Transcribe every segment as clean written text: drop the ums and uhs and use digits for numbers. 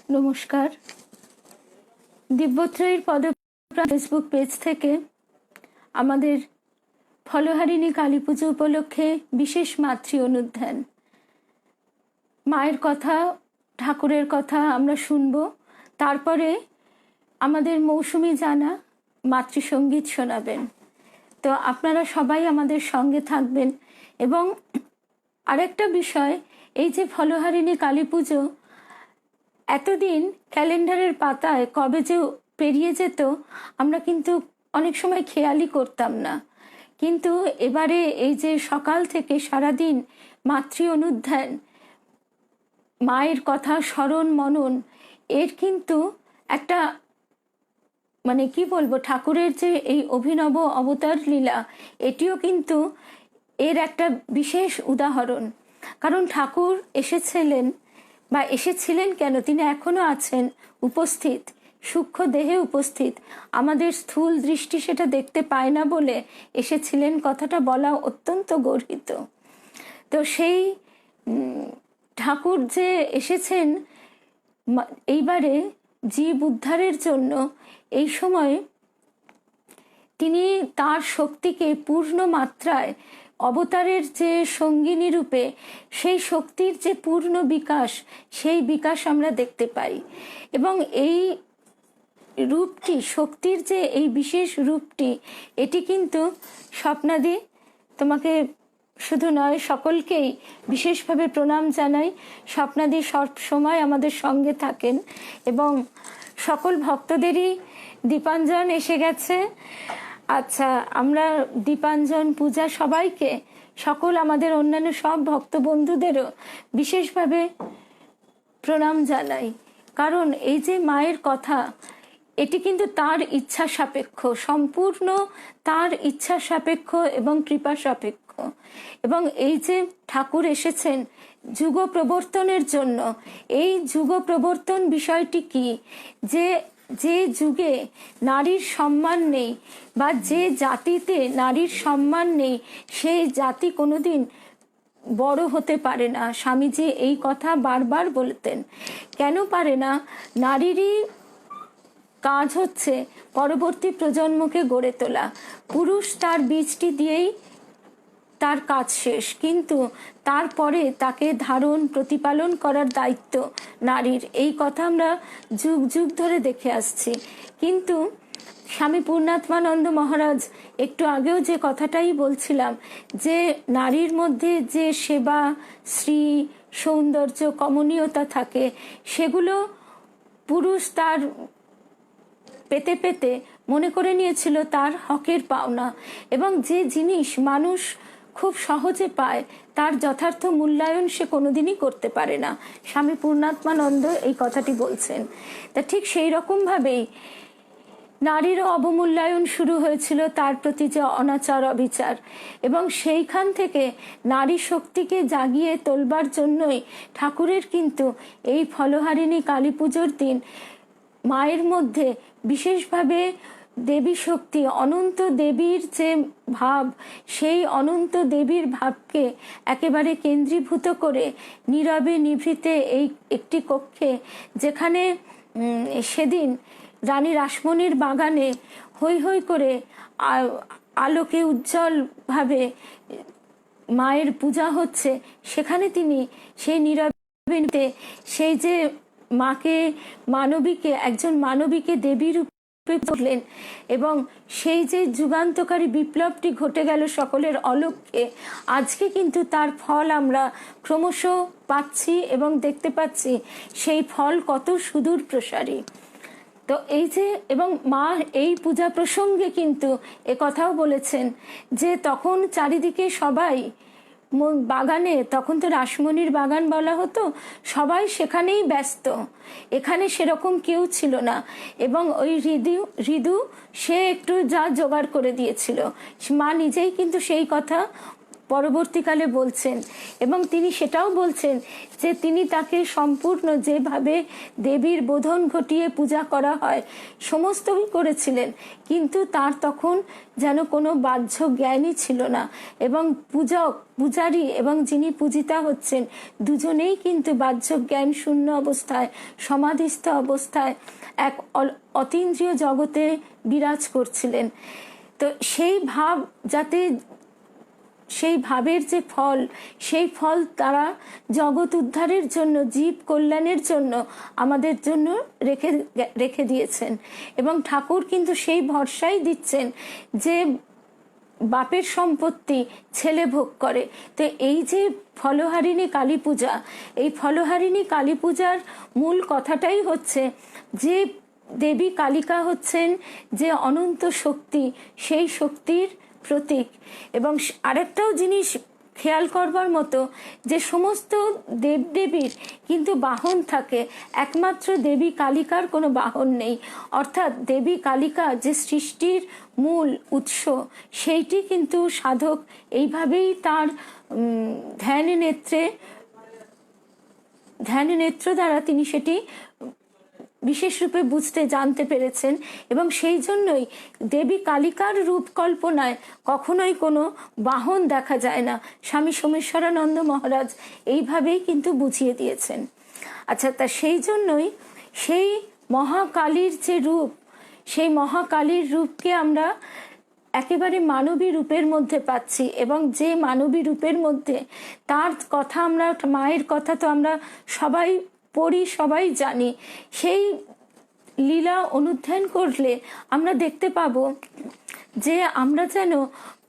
নমস্কার। দিব্যত্রয়ীর পদপ্রাণ Facebook page থেকে আমাদের ফলহারিণী কালী পুজো উপলক্ষে বিশেষ মাতৃ অনুধ্যান, মায়ের কথা, ঠাকুরের কথা আমরা শুনব। তারপরে আমাদের মৌসুমি জানা মাতৃসঙ্গীত শোনাবেন। তো আপনারা সবাই আমাদের সঙ্গে থাকবেন। এবং আরেকটা বিষয়, এই যে ফলহারিণী কালী পুজো এতদিন ক্যালেন্ডারের পাতায় কবে যে পেরিয়ে যেত আমরা কিন্তু অনেক সময় খেয়ালই করতাম না। কিন্তু এবারে এই যে সকাল থেকে সারাদিন মাতৃ অনুধ্যান, মায়ের কথা স্মরণ মনন, এর কিন্তু একটা কি বলবো, ঠাকুরের যে এই অভিনব অবতার লীলা, এটিও কিন্তু এর একটা বিশেষ উদাহরণ। কারণ ঠাকুর এসেছিলেন কেন, তিনি এখনো আছেন উপস্থিত, সূক্ষ্ম দেহে উপস্থিত। আমাদের স্থূল দৃষ্টি সেটা দেখতে পায় না বলে এসেছিলেন কথাটা বলা অত্যন্ত গর্হিত। তো সেই ঠাকুর যে এসেছেন এইবারে জীব উদ্ধারের জন্য, এই সময় তিনি তার শক্তিকে পূর্ণ মাত্রায় অবতারের যে সঙ্গিনী রূপে সেই শক্তির যে পূর্ণ বিকাশ, সেই বিকাশ আমরা দেখতে পাই। এবং এই রূপটি, শক্তির যে এই বিশেষ রূপটি, এটি কিন্তু স্বপ্নাদি, তোমাকে শুধু নয় সকলকেই বিশেষভাবে প্রণাম জানাই। স্বপ্নাদি সব সময় আমাদের সঙ্গে থাকেন এবং সকল ভক্তদেরই দীপাঞ্জন এসে গেছে। আচ্ছা, আমরা দীপাঞ্জন পূজা সবাইকে, সকল আমাদের অন্যান্য সব ভক্ত বন্ধুদেরও বিশেষভাবে প্রণাম জানাই। কারণ এই যে মায়ের কথা, এটি কিন্তু তার ইচ্ছা সাপেক্ষ, সম্পূর্ণ তার ইচ্ছা সাপেক্ষ এবং কৃপা সাপেক্ষ। এবং এই যে ঠাকুর এসেছেন যুগ প্রবর্তনের জন্য, এই যুগ প্রবর্তন বিষয়টি কি, যে যুগে নারীর সম্মান নেই বা যে জাতিতে নারীর সম্মান নেই, সেই জাতি কোনোদিন বড় হতে পারে না। স্বামীজি এই কথা বারবার বলতেন। কেন পারে না? নারীরই কাজ হচ্ছে পরবর্তী প্রজন্মকে গড়ে তোলা। পুরুষ তার বীজটি দিয়েই তার কাজ শেষ, কিন্তু তারপরে তাকে ধারণ প্রতিপালন করার দায়িত্ব নারীর। এই কথা আমরা যুগ যুগ ধরে দেখে আসছি। কিন্তু স্বামী পূর্ণাত্মানন্দ মহারাজ একটু আগেও যে কথাটাই বলছিলাম, যে নারীর মধ্যে যে সেবা, শ্রী, সৌন্দর্য, কমনীয়তা থাকে, সেগুলো পুরুষ তার পেতে পেতে মনে করে নিয়েছিল তার হকের পাওনা। এবং যে জিনিস মানুষ খুব সহজে পায়, তার যথার্থ মূল্যায়ন সে কোনোদিনই করতে পারে না। স্বামী পূর্ণাত্মানন্দ এই কথাটি বলছেন। তা ঠিক সেই রকমভাবেই নারীরও অবমূল্যায়ন শুরু হয়েছিল, তার প্রতি যে অনাচার অবিচার। এবং সেইখান থেকে নারী শক্তিকে জাগিয়ে তোলবার জন্যই ঠাকুরের কিন্তু এই ফলহারিণী কালী পুজোর দিন মায়ের মধ্যে বিশেষভাবে দেবী শক্তি, অনন্ত দেবীর যে ভাব, সেই অনন্ত দেবীর ভাবকে একেবারে কেন্দ্রীভূত করে নীরবে নিভৃতে এই একটি কক্ষে, যেখানে সেদিন রানী রাসমণির বাগানে হৈ হৈ করে আলোকে উজ্জ্বলভাবে মায়ের পূজা হচ্ছে, সেখানে তিনি সেই নীরবে সেই যে মাকে, মানবীকে, একজন মানবীকে দেবী রূপে করলেন। এবং সেই যে যুগান্তকারী বিপ্লবটি ঘটে গেল সকলের অলক্ষ্যে, আজকে কিন্তু তার ফল আমরা ক্রমশ পাচ্ছি এবং দেখতে পাচ্ছি সেই ফল কত সুদূর প্রসারী। তো এই যে, এবং মা এই পূজা প্রসঙ্গে কিন্তু কথাও বলেছেন যে তখন চারিদিকে সবাই বাগানে, তখন তো রাসমণির বাগান বলা হতো, সবাই সেখানেই ব্যস্ত, এখানে সেরকম কেউ ছিল না। এবং ওই ঋদু সে একটু যা জোগাড় করে দিয়েছিল, মা নিজেই কিন্তু সেই কথা পরবর্তীকালে বলছেন, এবং তিনি সেটাও বলছেন যে তিনি তাকে সম্পূর্ণ যেভাবে দেবীর বোধন ঘটিয়ে পূজা করা হয় সমস্তই করেছিলেন, কিন্তু তার তখন যেন কোনো বাহ্য জ্ঞানই ছিল না, এবং পূজারী এবং যিনি পূজিতা হচ্ছেন দুজনেই কিন্তু বাহ্য জ্ঞান শূন্য অবস্থায়, সমাধিস্থ অবস্থায় এক অতীন্দ্রিয় জগতে বিরাজ করছিলেন। তো সেই ভাব যাতে, সেই ভাবের যে ফল, সেই ফল তারা জগৎ উদ্ধারের জন্য, জীব কল্যাণের জন্য আমাদের জন্য রেখে দিয়েছেন। এবং ঠাকুর কিন্তু সেই ভরসাই দিচ্ছেন যে বাপের সম্পত্তি ছেলে ভোগ করে। তো এই যে ফলহারিণী কালী পূজা, এই ফলহারিণী কালী পূজার মূল কথাটাই হচ্ছে যে দেবী কালিকা হচ্ছেন যে অনন্ত শক্তি, সেই শক্তির প্রতীক। এবং আরেকটাও জিনিস খেয়াল করবার মতো যে সমস্ত দেবদেবীর কিন্তু বাহন থাকে, একমাত্র দেবী কালিকার কোনো বাহন নেই। অর্থাৎ দেবী কালিকা যে সৃষ্টির মূল উৎস, সেইটি কিন্তু সাধক এইভাবেই তার ধ্যান নেত্র দ্বারা তিনি সেটি বিশেষ রূপে বুঝতে জানতে পেরেছেন। এবং সেই জন্যই দেবী কালিকার রূপ কল্পনায় কখনোই কোনো বাহন দেখা যায় না। স্বামী সোমেশ্বরানন্দ মহারাজ এইভাবেই কিন্তু বুঝিয়ে দিয়েছেন। আচ্ছা, তা সেই জন্যই সেই মহাকালীর যে রূপ, সেই মহাকালীর রূপকে আমরা একেবারে মানবী রূপের মধ্যে পাচ্ছি। এবং যে মানবী রূপের মধ্যে তার কথা, আমরা মায়ের কথা তো আমরা সবাই পড়ি, সবাই জানি। সেই লীলা অনুধ্যান করলে আমরা দেখতে পাবো যে আমরা যেন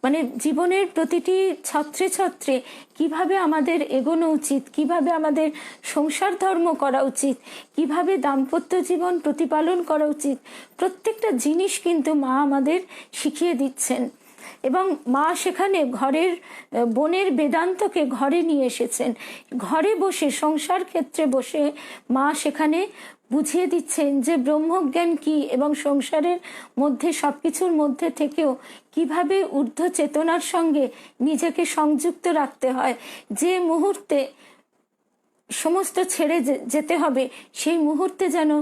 মানে জীবনের প্রতিটি ছত্রে ছত্রে কিভাবে আমাদের এগোনো উচিত, কিভাবে আমাদের সংসার ধর্ম করা উচিত, কিভাবে দাম্পত্য জীবন প্রতিপালন করা উচিত, প্রত্যেকটা জিনিস কিন্তু মা আমাদের শিখিয়ে দিচ্ছেন। এবং মা সেখানে ঘরের বনের বেদান্তকে ঘরে নিয়ে এসেছেন। ঘরে বসে, সংসার ক্ষেত্রে বসে মা সেখানে বুঝিয়ে দিচ্ছেন যে ব্রহ্মজ্ঞান কি, এবং সংসারের মধ্যে সবকিছুর মধ্যে থেকেও কিভাবে ঊর্ধ্ব চেতনার সঙ্গে নিজেকে সংযুক্ত রাখতে হয়। যে মুহূর্তে সমস্ত ছেড়ে যেতে হবে, সেই মুহূর্তে যেন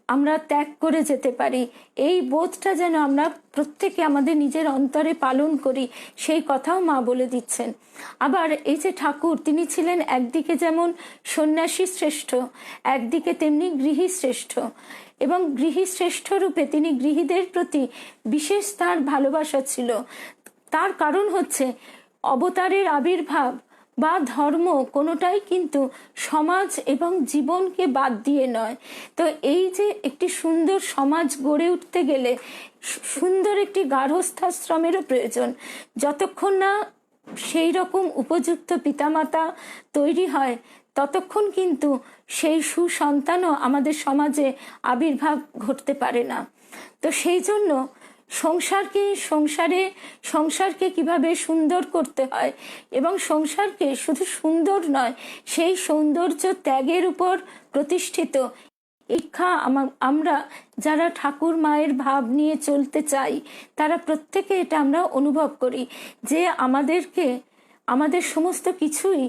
আমরা ত্যাগ করে যেতে পারি, এই বোধটা যেন আমরা প্রত্যেকে আমাদের নিজের অন্তরে পালন করি, সেই কথাও মা বলে দিচ্ছেন। আবার এই যে ঠাকুর, তিনি ছিলেন একদিকে যেমন সন্ন্যাসী শ্রেষ্ঠ, একদিকে তেমনি গৃহী শ্রেষ্ঠ। এবং গৃহী শ্রেষ্ঠ রূপে তিনি গৃহীদের প্রতি বিশেষ তার ভালোবাসা ছিল। তার কারণ হচ্ছে অবতারের আবির্ভাব বা ধর্ম কোনোটাই কিন্তু সমাজ এবং জীবনকে বাদ দিয়ে নয়। তো এই যে একটি সুন্দর সমাজ গড়ে উঠতে গেলে সুন্দর একটি গার্হস্থ্যাশ্রমেরও প্রয়োজন। যতক্ষণ না সেই রকম উপযুক্ত পিতামাতা তৈরি হয়, ততক্ষণ কিন্তু সেই সুসন্তানও আমাদের সমাজে আবির্ভাব ঘটতে পারে না। তো সেই জন্য সংসারকে কিভাবে সুন্দর করতে হয়, এবং সংসারকে শুধু সুন্দর নয়, সেই সৌন্দর্য ত্যাগের উপর প্রতিষ্ঠিত শিক্ষা আমরা যারা ঠাকুর মায়ের ভাব নিয়ে চলতে চাই, তারা প্রত্যেকে এটা আমরা অনুভব করি যে আমাদের সমস্ত কিছুই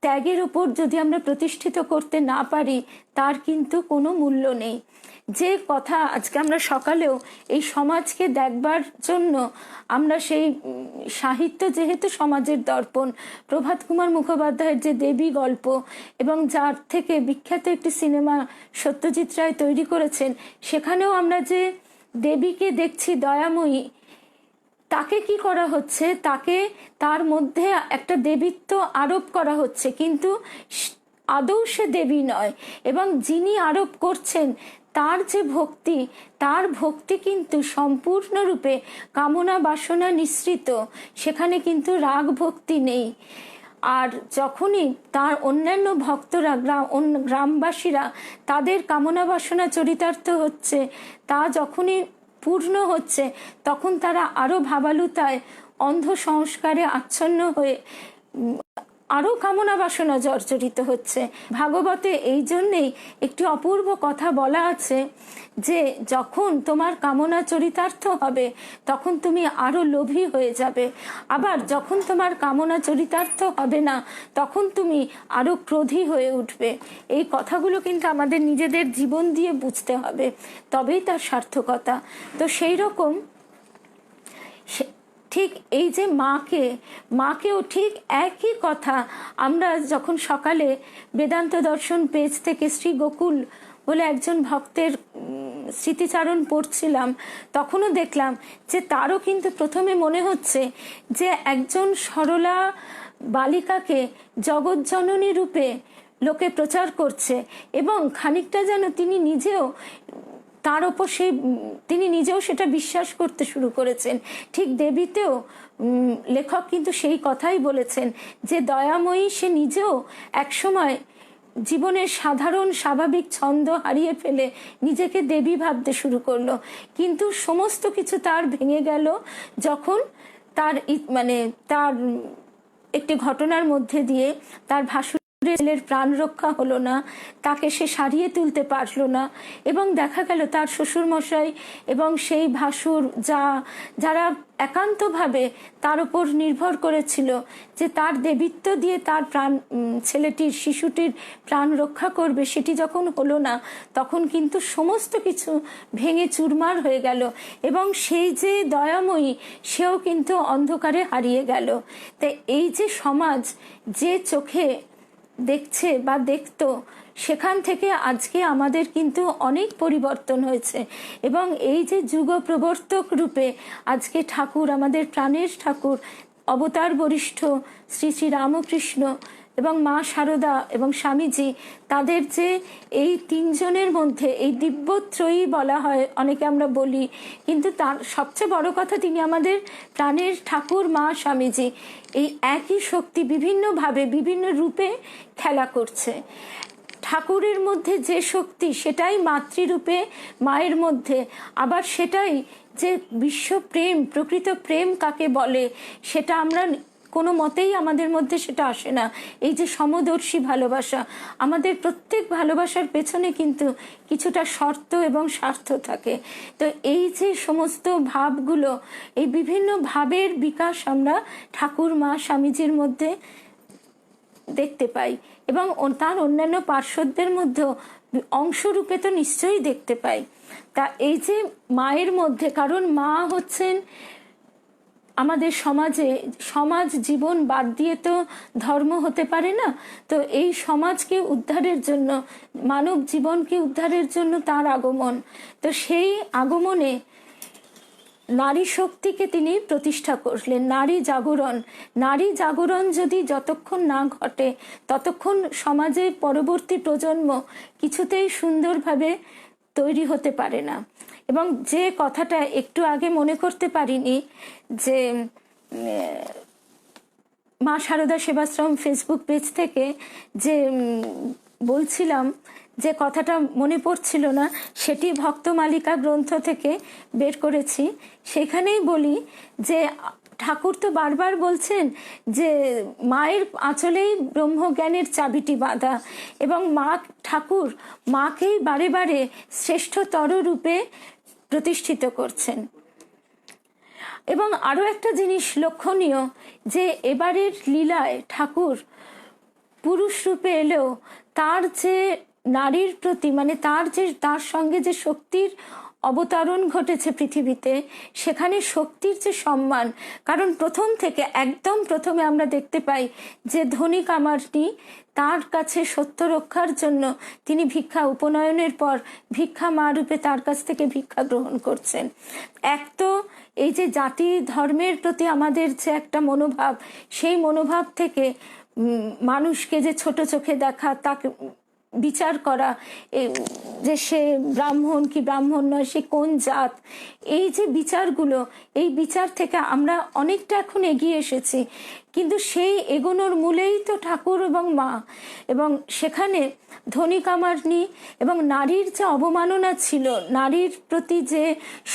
ত্যাগের উপর যদি আমরা প্রতিষ্ঠিত করতে না পারি, তার কিন্তু কোনো মূল্য নেই। যে কথা আজকে আমরা সকালেও এই সমাজকে দেখবার জন্য আমরা সেই সাহিত্য, যেহেতু সমাজের দর্পণ, প্রভাত কুমার মুখোপাধ্যায়ের যে দেবী গল্প, এবং যার থেকে বিখ্যাত একটি সিনেমা সত্যজিৎ রায় তৈরি করেছেন, সেখানেও আমরা যে দেবীকে দেখছি দয়াময়ী, তাকে কি করা হচ্ছে, তার মধ্যে একটা দেবীত্ব আরোপ করা হচ্ছে, কিন্তু আদৌ সে দেবী নয়। এবং যিনি আরোপ করছেন তার যে ভক্তি, তার ভক্তি কিন্তু সম্পূর্ণরূপে কামনা বাসনা নিঃসৃত, সেখানে কিন্তু রাগ ভক্তি নেই। আর যখনই তার অন্যান্য ভক্তরা, গ্রামবাসীরা, তাদের কামনা বাসনা চরিতার্থ হচ্ছে, তা যখনই পূর্ণ হচ্ছে, তখন তারা আরো ভাবালুতায়, অন্ধ সংস্কারে আচ্ছন্ন হয়ে আরও কামনা বাসনা জর্জরিত হচ্ছে। ভাগবতে এই জন্যেই একটি অপূর্ব কথা বলা আছে যে যখন তোমার কামনা চরিতার্থ হবে তখন তুমি আরও লোভী হয়ে যাবে, আবার যখন তোমার কামনা চরিতার্থ হবে না তখন তুমি আরও ক্রোধী হয়ে উঠবে। এই কথাগুলো কিন্তু আমাদের নিজেদের জীবন দিয়ে বুঝতে হবে, তবেই তার সার্থকতা। তো সেই রকম ঠিক এই যে মাকেও ঠিক একই কথা আমরা যখন সকালে বেদান্ত দর্শন পেজ থেকে শ্রী গোকুল বলে একজন ভক্তের স্মৃতিচারণ পড়ছিলাম, তখনও দেখলাম যে তারও কিন্তু প্রথমে মনে হচ্ছে যে একজন সরলা বালিকাকে জগৎজননী রূপে লোকে প্রচার করছে, এবং খানিকটা যেন তিনি নিজেও তার ওপর তিনি নিজেও সেটা বিশ্বাস করতে শুরু করেছেন। ঠিক দেবীতেও লেখক কিন্তু সেই কথাই বলেছেন যে দয়াময়ী সে নিজেও একসময় জীবনের সাধারণ স্বাভাবিক ছন্দ হারিয়ে ফেলে নিজেকে দেবী ভাবতে শুরু করলো, কিন্তু সমস্ত কিছু তার ভেঙে গেল যখন তার একটি ঘটনার মধ্যে দিয়ে তার ছেলের প্রাণ রক্ষা হলো না, তাকে সে সারিয়ে তুলতে পারলো না, এবং দেখা গেল তার শ্বশুরমশাই এবং সেই ভাসুর যারা একান্তভাবে তার উপর নির্ভর করেছিল যে তার দেবীত্ব দিয়ে তার শিশুটির প্রাণ রক্ষা করবে, সেটি যখন হলো না তখন কিন্তু সমস্ত কিছু ভেঙে চুরমার হয়ে গেল, এবং সেই যে দয়াময়ী সেও কিন্তু অন্ধকারে হারিয়ে গেল। তাই এই যে সমাজ যে চোখে দেখছে বা দেখতো, সেখান থেকে আজকে আমাদের কিন্তু অনেক পরিবর্তন হয়েছে, এবং এই যে যুগ প্রবর্তক রূপে আজকে ঠাকুর, আমাদের প্রাণের ঠাকুর অবতার বরিষ্ঠ শ্রী শ্রী রামকৃষ্ণ এবং মা শারদা এবং স্বামীজি, তাদের যে এই তিনজনের মধ্যে এই দিব্যত্রয়ী বলা হয়, অনেকে আমরা বলি, কিন্তু তার সবচেয়ে বড় কথা তিনি আমাদের প্রাণের ঠাকুর মা স্বামীজি এই একই শক্তি বিভিন্নভাবে বিভিন্ন রূপে খেলা করছে। ঠাকুরের মধ্যে যে শক্তি সেটাই মাতৃরূপে মায়ের মধ্যে, আবার সেটাই যে বিশ্বপ্রেম, প্রকৃত প্রেম কাকে বলে সেটা আমরা কোনো মতেই আমাদের মধ্যে সেটা আসে না। এই যে সমদর্শী ভালোবাসা, আমাদের প্রত্যেক ভালোবাসার পেছনে কিন্তু কিছুটা শর্ত এবং স্বার্থ থাকে। তো এই যে সমস্ত ভাবগুলো, এই বিভিন্ন ভাবের বিকাশ আমরা ঠাকুর মা স্বামীজির মধ্যে দেখতে পাই, এবং তার অন্যান্য পার্শ্বদের মধ্যেও অংশরূপে তো নিশ্চয়ই দেখতে পাই। তা এই যে মায়ের মধ্যে, কারণ মা হচ্ছেন আমাদের সমাজ জীবন বাদ দিয়ে তো ধর্ম হতে পারে না। তো এই সমাজকে উদ্ধারের জন্য, মানব জীবনকে উদ্ধারের জন্য তার আগমন। তো সেই আগমনে নারী শক্তিকে তিনি প্রতিষ্ঠা করলেন, নারী জাগরণ যদি যতক্ষণ না ঘটে ততক্ষণ সমাজে পরবর্তী প্রজন্ম কিছুতেই সুন্দরভাবে তৈরি হতে পারে না। এবং যে কথাটা একটু আগে মনে করতে পারিনি, যে মা শারদা সেবাশ্রম ফেসবুক পেজ থেকে যে বলছিলাম, যে কথাটা মনে পড়ছিল না, সেটি ভক্তমালিকা গ্রন্থ থেকে বের করেছি। সেখানেই বলি যে ঠাকুর তো বারবার বলছেন যে মায়ের আঁচলেই ব্রহ্মজ্ঞানের চাবিটি বাঁধা, এবং ঠাকুর মাকেই বারে বারে শ্রেষ্ঠতর রূপে প্রতিষ্ঠিত করছেন। এবং আরও একটা জিনিস লক্ষণীয়, যে এবারের লীলায় ঠাকুর পুরুষ রূপে এলেও তার যে নারীর প্রতি, তার সঙ্গে যে শক্তির অবতরণ ঘটেছে পৃথিবীতে, সেখানে শক্তির যে সম্মান। কারণ একদম প্রথমে আমরা দেখতে পাই যে ধনী কামারটি তার কাছে সত্য রক্ষার জন্য তিনি উপনয়নের পর ভিক্ষা মা রূপে তার কাছ থেকে ভিক্ষা গ্রহণ করছেন। এক তো এই যে জাতি ধর্মের প্রতি আমাদের যে একটা মনোভাব, সেই মনোভাব থেকে মানুষকে যে ছোট চোখে দেখা, তাকে বিচার করা, যে সে ব্রাহ্মণ কি ব্রাহ্মণ নয়, সে কোন জাত, এই যে বিচারগুলো, এই বিচার থেকে আমরা অনেকটা এখন এগিয়ে এসেছি। কিন্তু সেই এগোনোর মূলেই তো ঠাকুর এবং মা। এবং সেখানে ধনী কামারনি এবং নারীর যে অবমাননা ছিল, নারীর প্রতি যে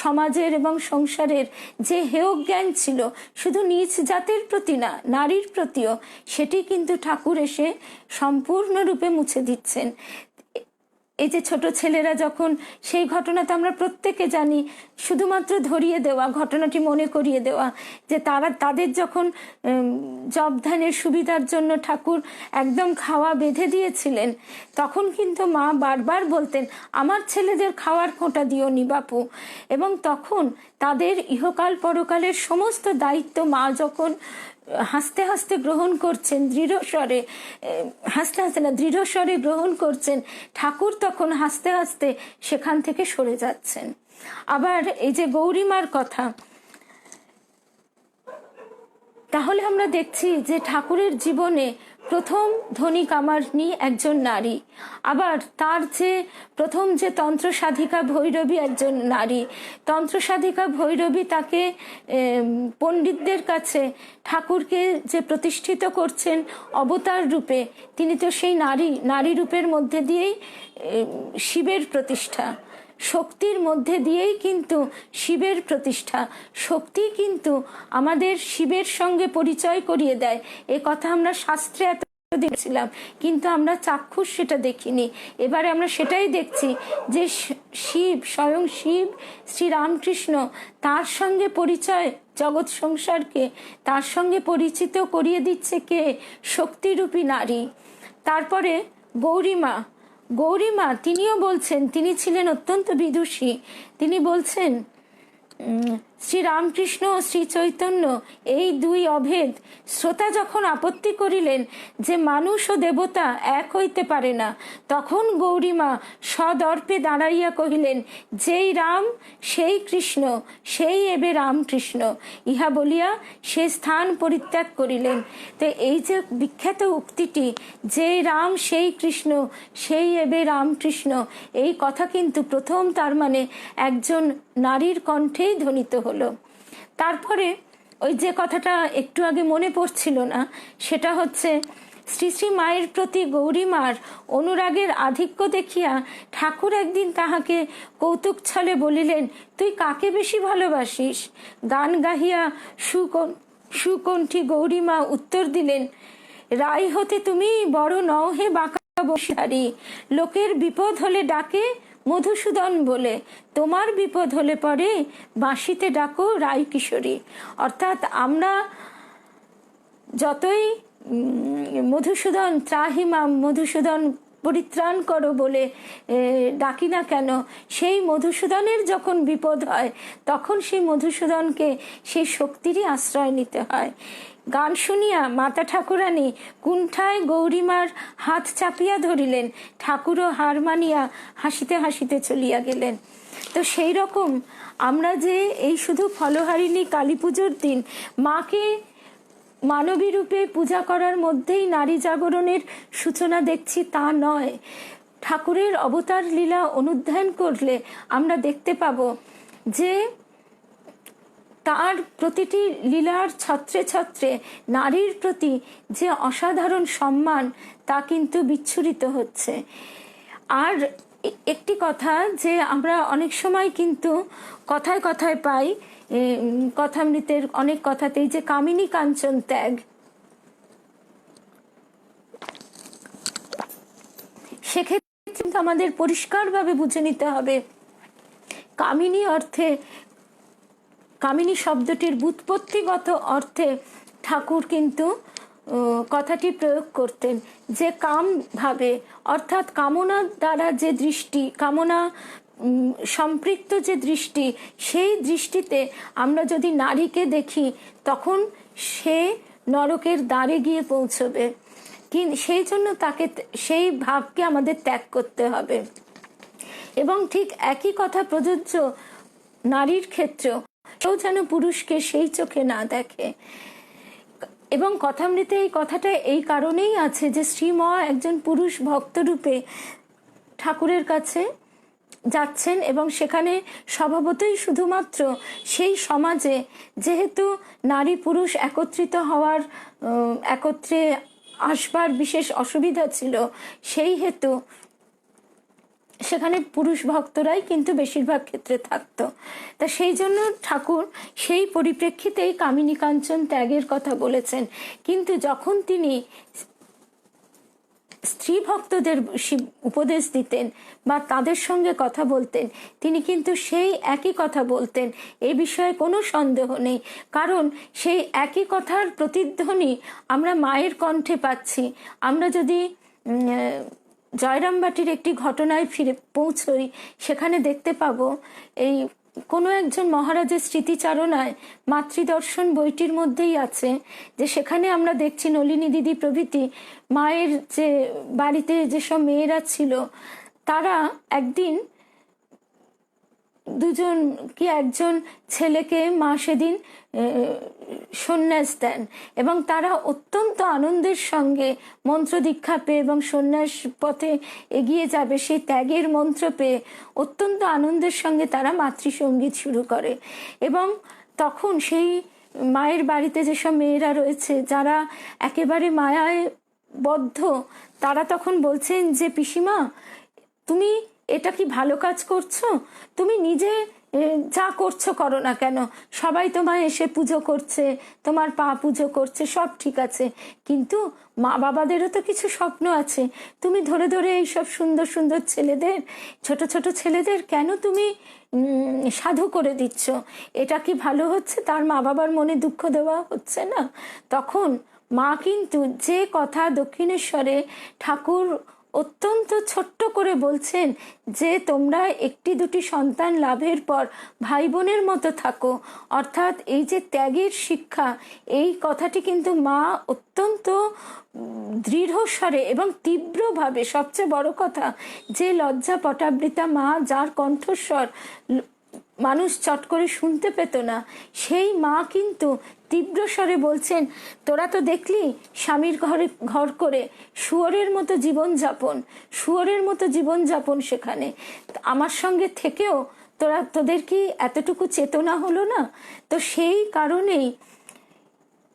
সমাজের এবং সংসারের যে হেয় জ্ঞান ছিল, শুধু নিজ জাতের প্রতি না, নারীর প্রতিও, সেটি কিন্তু ঠাকুর এসে সম্পূর্ণরূপে মুছে দিচ্ছেন। এই যে ছোট ছেলেরা যখন, সেই ঘটনা তো আমরা প্রত্যেকে জানি, শুধুমাত্র ধরিয়ে দেওয়া, ঘটনাটি মনে করিয়ে দেওয়া, যে তাদের যখন জব ধানের সুবিধার জন্য ঠাকুর একদম খাওয়া বেঁধে দিয়েছিলেন, তখন কিন্তু মা বারবার বলতেন, আমার ছেলেদের খাওয়ার খোঁটা দিওনি বাপু। এবং তখন তাদের ইহকাল পরকালের সমস্ত দায়িত্ব মা যখন হাসতে হাসতে গ্রহণ করছেন, দৃঢ় স্বরে, হাসতে হাসতে না, দৃঢ় স্বরে গ্রহণ করছেন, ঠাকুর তখন হাসতে হাসতে সেখান থেকে সরে যাচ্ছেন। আবার এই যে গৌরীমার কথা, তাহলে আমরা দেখছি যে ঠাকুরের জীবনে প্রথম ধনী কামারনি একজন নারী, আবার তার যে প্রথম যে তন্ত্র সাধিকা ভৈরবী একজন নারী। তন্ত্র সাধিকা ভৈরবী তাকে পণ্ডিতদের কাছে ঠাকুরকে যে প্রতিষ্ঠিত করছেন অবতার রূপে, তিনি তো সেই নারী রূপের মধ্যে দিয়েই শিবের প্রতিষ্ঠা, শক্তির মধ্যে দিয়েই কিন্তু শিবের প্রতিষ্ঠা। শক্তি কিন্তু আমাদের শিবের সঙ্গে পরিচয় করিয়ে দেয়, এ কথা আমরা শাস্ত্রে এত দেখছিলাম, কিন্তু আমরা চাক্ষুষ সেটা দেখিনি। এবারে আমরা সেটাই দেখছি যে শিব, স্বয়ং শিব শ্রীরামকৃষ্ণ, তার সঙ্গে পরিচয় জগৎ সংসারকে তার সঙ্গে পরিচিত করিয়ে দিচ্ছে কে? শক্তিরূপী নারী। তারপরে গৌরীমা তিনিও বলছেন, তিনি ছিলেন অত্যন্ত বিদুষী। তিনি বলছেন, শ্রীরামকৃষ্ণ ও শ্রী চৈতন্য এই দুই অভেদ শ্রোতা যখন আপত্তি করিলেন যে মানুষ ও দেবতা এক হইতে পারে না, তখন গৌরীমা সদর্পে দাঁড়াইয়া কহিলেন, যেই রাম সেই কৃষ্ণ, সেই এবে রামকৃষ্ণ, ইহা বলিয়া সে স্থান পরিত্যাগ করিলেন। তো এই যে বিখ্যাত উক্তিটি, যেই রাম সেই কৃষ্ণ, সেই এবে রামকৃষ্ণ, এই কথা কিন্তু প্রথম তার মানে একজন নারীর কণ্ঠেই ধ্বনিত হলো। তারপরে ওই যে কথাটা একটু আগে মনে পড়ছিল না, সেটা হচ্ছে শ্রী শ্রী মায়ের প্রতি গৌরীমার অনুরাগের আধিক্য দেখিয়া ঠাকুর একদিন তাহাকে কৌতুক ছলে বলিলেন, তুই কাকে বেশি ভালোবাসিস? গান গাহিয়া সুকণ্ঠী গৌরীমা উত্তর দিলেন, রাই হতে তুমি বড় নও হে বাঁকা বসিহারি, লোকের বিপদ হলে ডাকে মধুসূদন বলে, তোমার বিপদ হলে পরে বাঁশিতে ডাকো রাই কিশোরী। অর্থাৎ আমরা যতই মধুসূদন ত্রাহিমাম, মধুসূদন পরিত্রাণ করো বলে ডাকি না কেন, সেই মধুসূদনের যখন বিপদ হয় তখন সেই মধুসূদনকে সেই শক্তিরই আশ্রয় নিতে হয়। গান শুনিয়া মাতা ঠাকুরানী কুণ্ঠায় গৌরীমার হাত চাপিয়া ধরিলেন, ঠাকুরও হার মানিয়া হাসিতে হাসিতে চলিয়া গেলেন। তো সেই রকম আমরা যে এই শুধু ফলহারিণী কালী পুজোর দিন মাকে মানবী রূপে পূজা করার মধ্যেই নারী জাগরণের সূচনা দেখছি, তা নয়। ঠাকুরের অবতার লীলা অনুধ্যান করলে আমরা দেখতে পাবো যে তার প্রতিটি লীলার ছত্রে ছত্রে নারীর প্রতি যে অসাধারণ সম্মান, তা কিন্তু বিচ্ছুরিত হচ্ছে। আর একটি কথা যে আমরা অনেক সময় কিন্তু কথায় কথায় পাই, কথামৃতের অনেক কথাতেই, যে কামিনী কাঞ্চন ত্যাগ, সেক্ষেত্রে কিন্তু আমাদের পরিষ্কারভাবে বুঝে নিতে হবে কামিনী অর্থে, কামিনী শব্দটির ব্যুৎপত্তিগত অর্থে ঠাকুর কিন্তু কথাটি প্রয়োগ করতেন যে কাম ভাবে, অর্থাৎ কামনার দ্বারা যে দৃষ্টি, কামনা সম্পৃক্ত যে দৃষ্টি, সেই দৃষ্টিতে আমরা যদি নারীকে দেখি তখন সে নরকের দ্বারে গিয়ে পৌঁছবে। সেই জন্য তাকে, সেই ভাবকে আমাদের ত্যাগ করতে হবে। এবং ঠিক একই কথা প্রযোজ্য নারীর ক্ষেত্রেও, কেউ যেন পুরুষকে সেই চোখে না দেখে। এবং কথামৃতে এই কথাটা এই কারণেই আছে যে শ্রীমা একজন পুরুষ ভক্তরূপে ঠাকুরের কাছে যাচ্ছেন এবং সেখানে স্বভাবতই শুধুমাত্র সেই সমাজে যেহেতু নারী পুরুষ একত্রিত হওয়ার একত্রে আসবার বিশেষ অসুবিধা ছিল, সেই হেতু সেখানে পুরুষ ভক্তরাই কিন্তু বেশিরভাগ ক্ষেত্রে থাকতো। তা সেই জন্য ঠাকুর সেই পরিপ্রেক্ষিতেই কামিনী কাঞ্চন ত্যাগের কথা বলেছেন। কিন্তু যখন তিনি স্ত্রী ভক্তদের উপদেশ দিতেন বা তাদের সঙ্গে কথা বলতেন, তিনি কিন্তু সেই একই কথা বলতেন, এ বিষয়ে কোনো সন্দেহ নেই। কারণ সেই একই কথার প্রতিধ্বনি আমরা মায়ের কণ্ঠে পাচ্ছি। আমরা যদি জয়রামবাটির একটি ঘটনায় ফিরে পৌঁছই, সেখানে দেখতে পাবো এই কোনো একজন মহারাজের স্মৃতিচারণায় মাতৃদর্শন বইটির মধ্যেই আছে যে সেখানে আমরা দেখছি নলিনী দিদি প্রভৃতি মায়ের যে বাড়িতে যেসব মেয়েরা ছিল, তারা একদিন দুজন কি একজন ছেলেকে মা সেদিন সন্ন্যাস দেন এবং তারা অত্যন্ত আনন্দের সঙ্গে মন্ত্র দীক্ষা পেয়ে এবং সন্ন্যাস পথে এগিয়ে যাবে সেই ত্যাগের মন্ত্র পেয়ে অত্যন্ত আনন্দের সঙ্গে তারা মাতৃসঙ্গীত শুরু করে। এবং তখন সেই মায়ের বাড়িতে যেসব মেয়েরা রয়েছে যারা একেবারে মায়ায় বদ্ধ, তারা তখন বলছেন যে পিসিমা, তুমি এটা কি ভালো কাজ করছো? তুমি নিজে যা করছো করো না কেন, সবাই তোমায় এসে পুজো করছে, তোমার পা পুজো করছে, সব ঠিক আছে, কিন্তু মা বাবাদেরও তো কিছু স্বপ্ন আছে। তুমি ধরে ধরে এইসব সুন্দর সুন্দর ছেলেদের, ছোট ছোট ছেলেদের কেন তুমি সাধু করে দিচ্ছ? এটা কি ভালো হচ্ছে? তার মা বাবার মনে দুঃখ দেওয়া হচ্ছে না? তখন মা কিন্তু যে কথা দক্ষিণেশ্বরে ঠাকুর অত্যন্ত ছোট্ট করে বলছেন যে তোমরা একটি দুটি সন্তান লাভের পর ভাই বোনের মতো থাকো, অর্থাৎ এই যে ত্যাগের শিক্ষা, এই কথাটি কিন্তু মা অত্যন্ত দৃঢ় স্বরে এবং তীব্রভাবে, সবচেয়ে বড় কথা যে লজ্জা পটাবৃতা মা, যার কণ্ঠস্বর মানুষ চট করে শুনতে পেত না, সেই মা কিন্তু তীব্র স্বরে বলছেন, তোরা তো দেখলি স্বামীর ঘর করে শুয়োরের মতো জীবনযাপন, শুয়োরের মতো জীবনযাপন সেখানে, আমার সঙ্গে থেকেও তোদের কি এতটুকু চেতনা হলো না? তো সেই কারণেই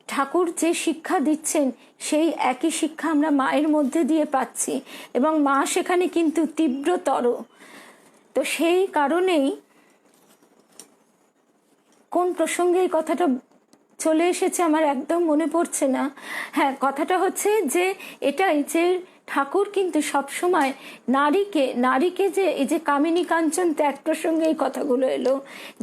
ঠাকুর যে শিক্ষা দিচ্ছেন সেই একই শিক্ষা আমরা মায়ের মধ্যে দিয়ে পাচ্ছি এবং মা সেখানে কিন্তু তীব্রতর। তো সেই কারণেই কোন প্রসঙ্গে এই কথাটা চলে এসেছে আমার একদম মনে পড়ছে না। হ্যাঁ, কথাটা হচ্ছে যে এটাই যে ঠাকুর কিন্তু সবসময় নারীকে যে এই যে কামিনী কাঞ্চন ত্যাগ প্রসঙ্গে এই কথাগুলো এলো,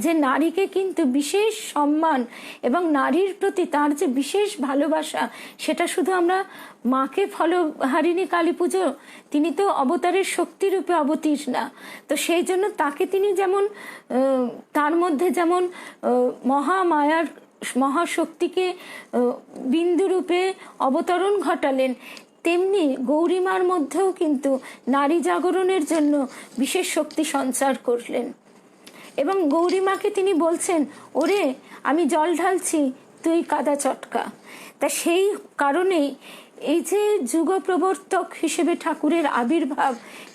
যে নারীকে কিন্তু বিশেষ সম্মান এবং নারীর প্রতি তার যে বিশেষ ভালোবাসা, সেটা শুধু আমরা মাকে ফলহারিণী কালী পুজো, তিনি তো অবতারের শক্তিরূপে অবতীর্ণা, তো সেই জন্য তাকে তিনি যেমন তার মধ্যে যেমন মহামায়ার মহাশক্তিকে বিন্দুরূপে অবতরণ ঘটালেন, তেমনি গৌরীমার মধ্যেও কিন্তু নারী জাগরণের জন্য বিশেষ শক্তি সঞ্চার করলেন। এবং গৌরীমাকে তিনি বলছেন, ওরে আমি জল ঢালছি, তুই কাদা চটকা। তা সেই কারণেই এই যে যুগপ্রবর্তক হিসেবে ঠাকুরের আবির্ভাব,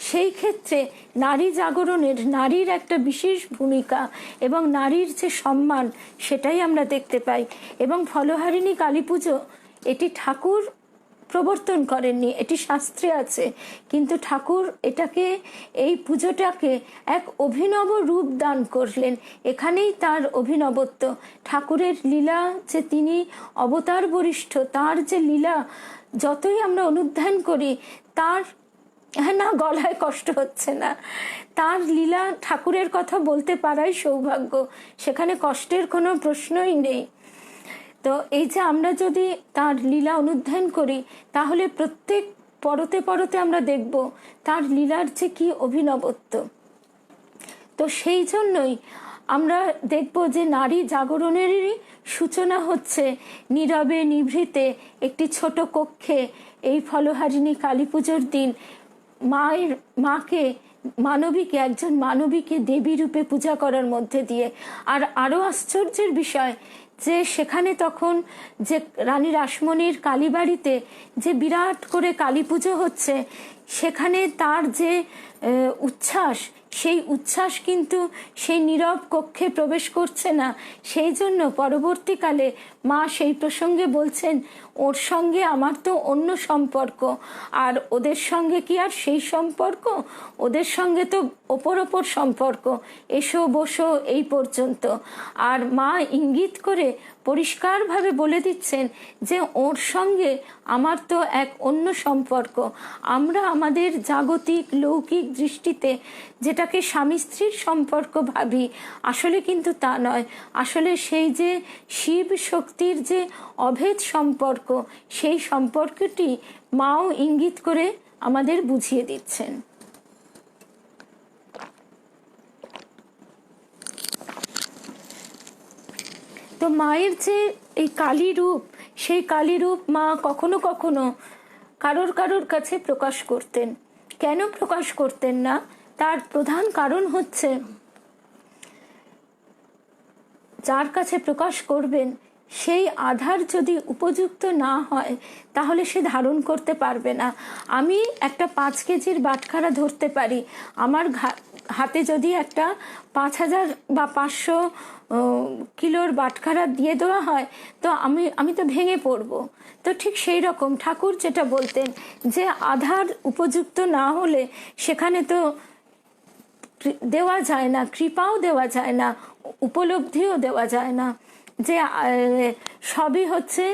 সেই ক্ষেত্রে নারী জাগরণের, নারীর একটা বিশেষ ভূমিকা এবং নারীর যে সম্মান, সেটাই আমরা দেখতে পাই। এবং ফলহারিণী কালী পুজো এটি ঠাকুর প্রবর্তন করেননি, এটি শাস্ত্রে আছে, কিন্তু ঠাকুর এটাকে, এই পুজোটাকে এক অভিনব রূপ দান করলেন। এখানেই তার অভিনবত্ব। ঠাকুরের লীলা যে তিনি অবতার বরিষ্ঠ, তার যে লীলা যতই আমরা অনুধ্যান করি, তার না গলায় কষ্ট হচ্ছে না, তার লীলা ঠাকুরের কথা বলতে পারাই সৌভাগ্য, সেখানে কষ্টের কোনো প্রশ্নই নেই। তো এই যে আমরা যদি তার লীলা অনুধ্যান করি, তাহলে প্রত্যেক পরতে পরতে আমরা দেখব তার লীলার যে কি অভিনবত্ব। তো সেই জন্যই আমরা দেখব যে নারী জাগরণেরই সূচনা হচ্ছে নীরবে নিভৃতে একটি ছোট কক্ষে এই ফলহারিণী কালী পুজোর দিন মাকে মানবীকে, একজন মানবীকে দেবী রূপে পূজা করার মধ্যে দিয়ে। আর আরো আশ্চর্যের বিষয় যে সেখানে তখন যে রানী রাসমণির কালীবাড়িতে যে বিরাট করে কালী পুজো হচ্ছে, সেখানে তার যে উচ্ছ্বাস, সেই উচ্ছ্বাস কিন্তু সেই নীরব কক্ষে প্রবেশ করছে না। সেই জন্য পরবর্তীকালে মা সেই প্রসঙ্গে বলছেন, ওর সঙ্গে আমার তো অন্য সম্পর্ক, আর ওদের সঙ্গে কি আর সেই সম্পর্ক? ওদের সঙ্গে তো ওপর সম্পর্ক, এসো বসো এই পর্যন্ত। আর মা ইঙ্গিত করে পরিষ্কারভাবে বলে দিচ্ছেন যে ওর সঙ্গে আমার তো এক অন্য সম্পর্ক। আমরা আমাদের জাগতিক লৌকিক দৃষ্টিতে যেটাকে স্বামী স্ত্রীর সম্পর্ক ভাবি, আসলে কিন্তু তা নয়। আসলে সেই যে শিব শক্তির যে অভেদ সম্পর্ক, সেই সম্পর্কটি মাও ইঙ্গিত করে আমাদের বুঝিয়ে দিচ্ছেন। তো মায়ের যে এই কালী রূপ, সেই কালী রূপ মা কখনো কখনো কারোর কাছে প্রকাশ করতেন। কেন প্রকাশ করতেন না? তার প্রধান কারণ হচ্ছে, যার কাছে প্রকাশ করবেন সেই আধার যদি উপযুক্ত না হয় তাহলে সে ধারণ করতে পারবে না। আমি একটা 5 কেজির বাটখারা ধরতে পারি, আমার হাতে যদি একটা 5000 বা 500 কিলোর বাটখারা দিয়ে দেওয়া হয় তো আমি তো ভেঙে পড়ব। তো ঠিক সেই রকম ঠাকুর যেটা বলতেন যে আধার উপযুক্ত না হলে সেখানে তো দেওয়া যায় না, কৃপাও দেওয়া যায় না, উপলব্ধিও দেওয়া যায় না। যে সবই হচ্ছে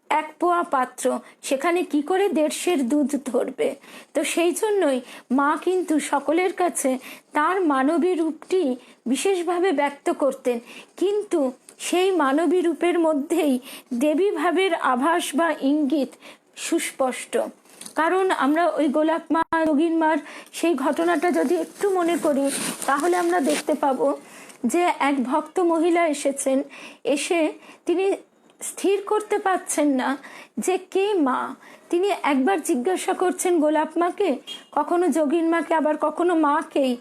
এক পোয়া পাত্র, সেখানে কি করে 150 দুধ ধরবে? তো সেই জন্যই মা কিন্তু সকলের কাছে তার মানবী রূপটি বিশেষভাবে ব্যক্ত করতেন, কিন্তু সেই মানবী রূপের মধ্যেই দেবী ভাবের আভাস বা ইঙ্গিত সুস্পষ্ট। কারণ আমরা ওই গোলাপ মা, যোগীন মার সেই ঘটনাটা যদি একটু মনে করি তাহলে আমরা দেখতে পাবো যে এক ভক্ত মহিলা এসেছেন, এসে তিনি স্থির করতে পারছেন না যে কে মা। তিনি একবার জিজ্ঞাসা করছেন গোলাপ মাকে, কখনো যোগীন মাকে, আবার কখনো মাকেই।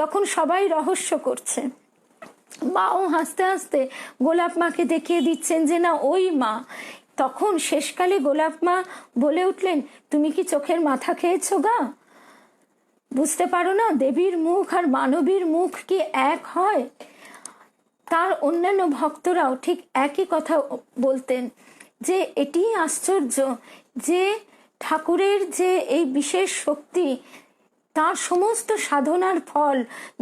তখন সবাই রহস্য করছে। মাও হাসতে হাসতে গোলাপ মাকে দেখিয়ে দিচ্ছেন যে না ওই মা। তখন শেষকালে গোলাপ মা বলে উঠলেন, তুমি কি চোখের মাথা খেয়েছো গা? বুঝতে পারো না দেবীর মুখ আর মানবীর মুখ কি এক হয়? তার অন্যান্য ভক্তরাও ঠিক একই কথা বলতেন যে এটি আশ্চর্য যে ঠাকুরের যে এই বিশেষ শক্তি, তার সমস্ত সাধনার ফল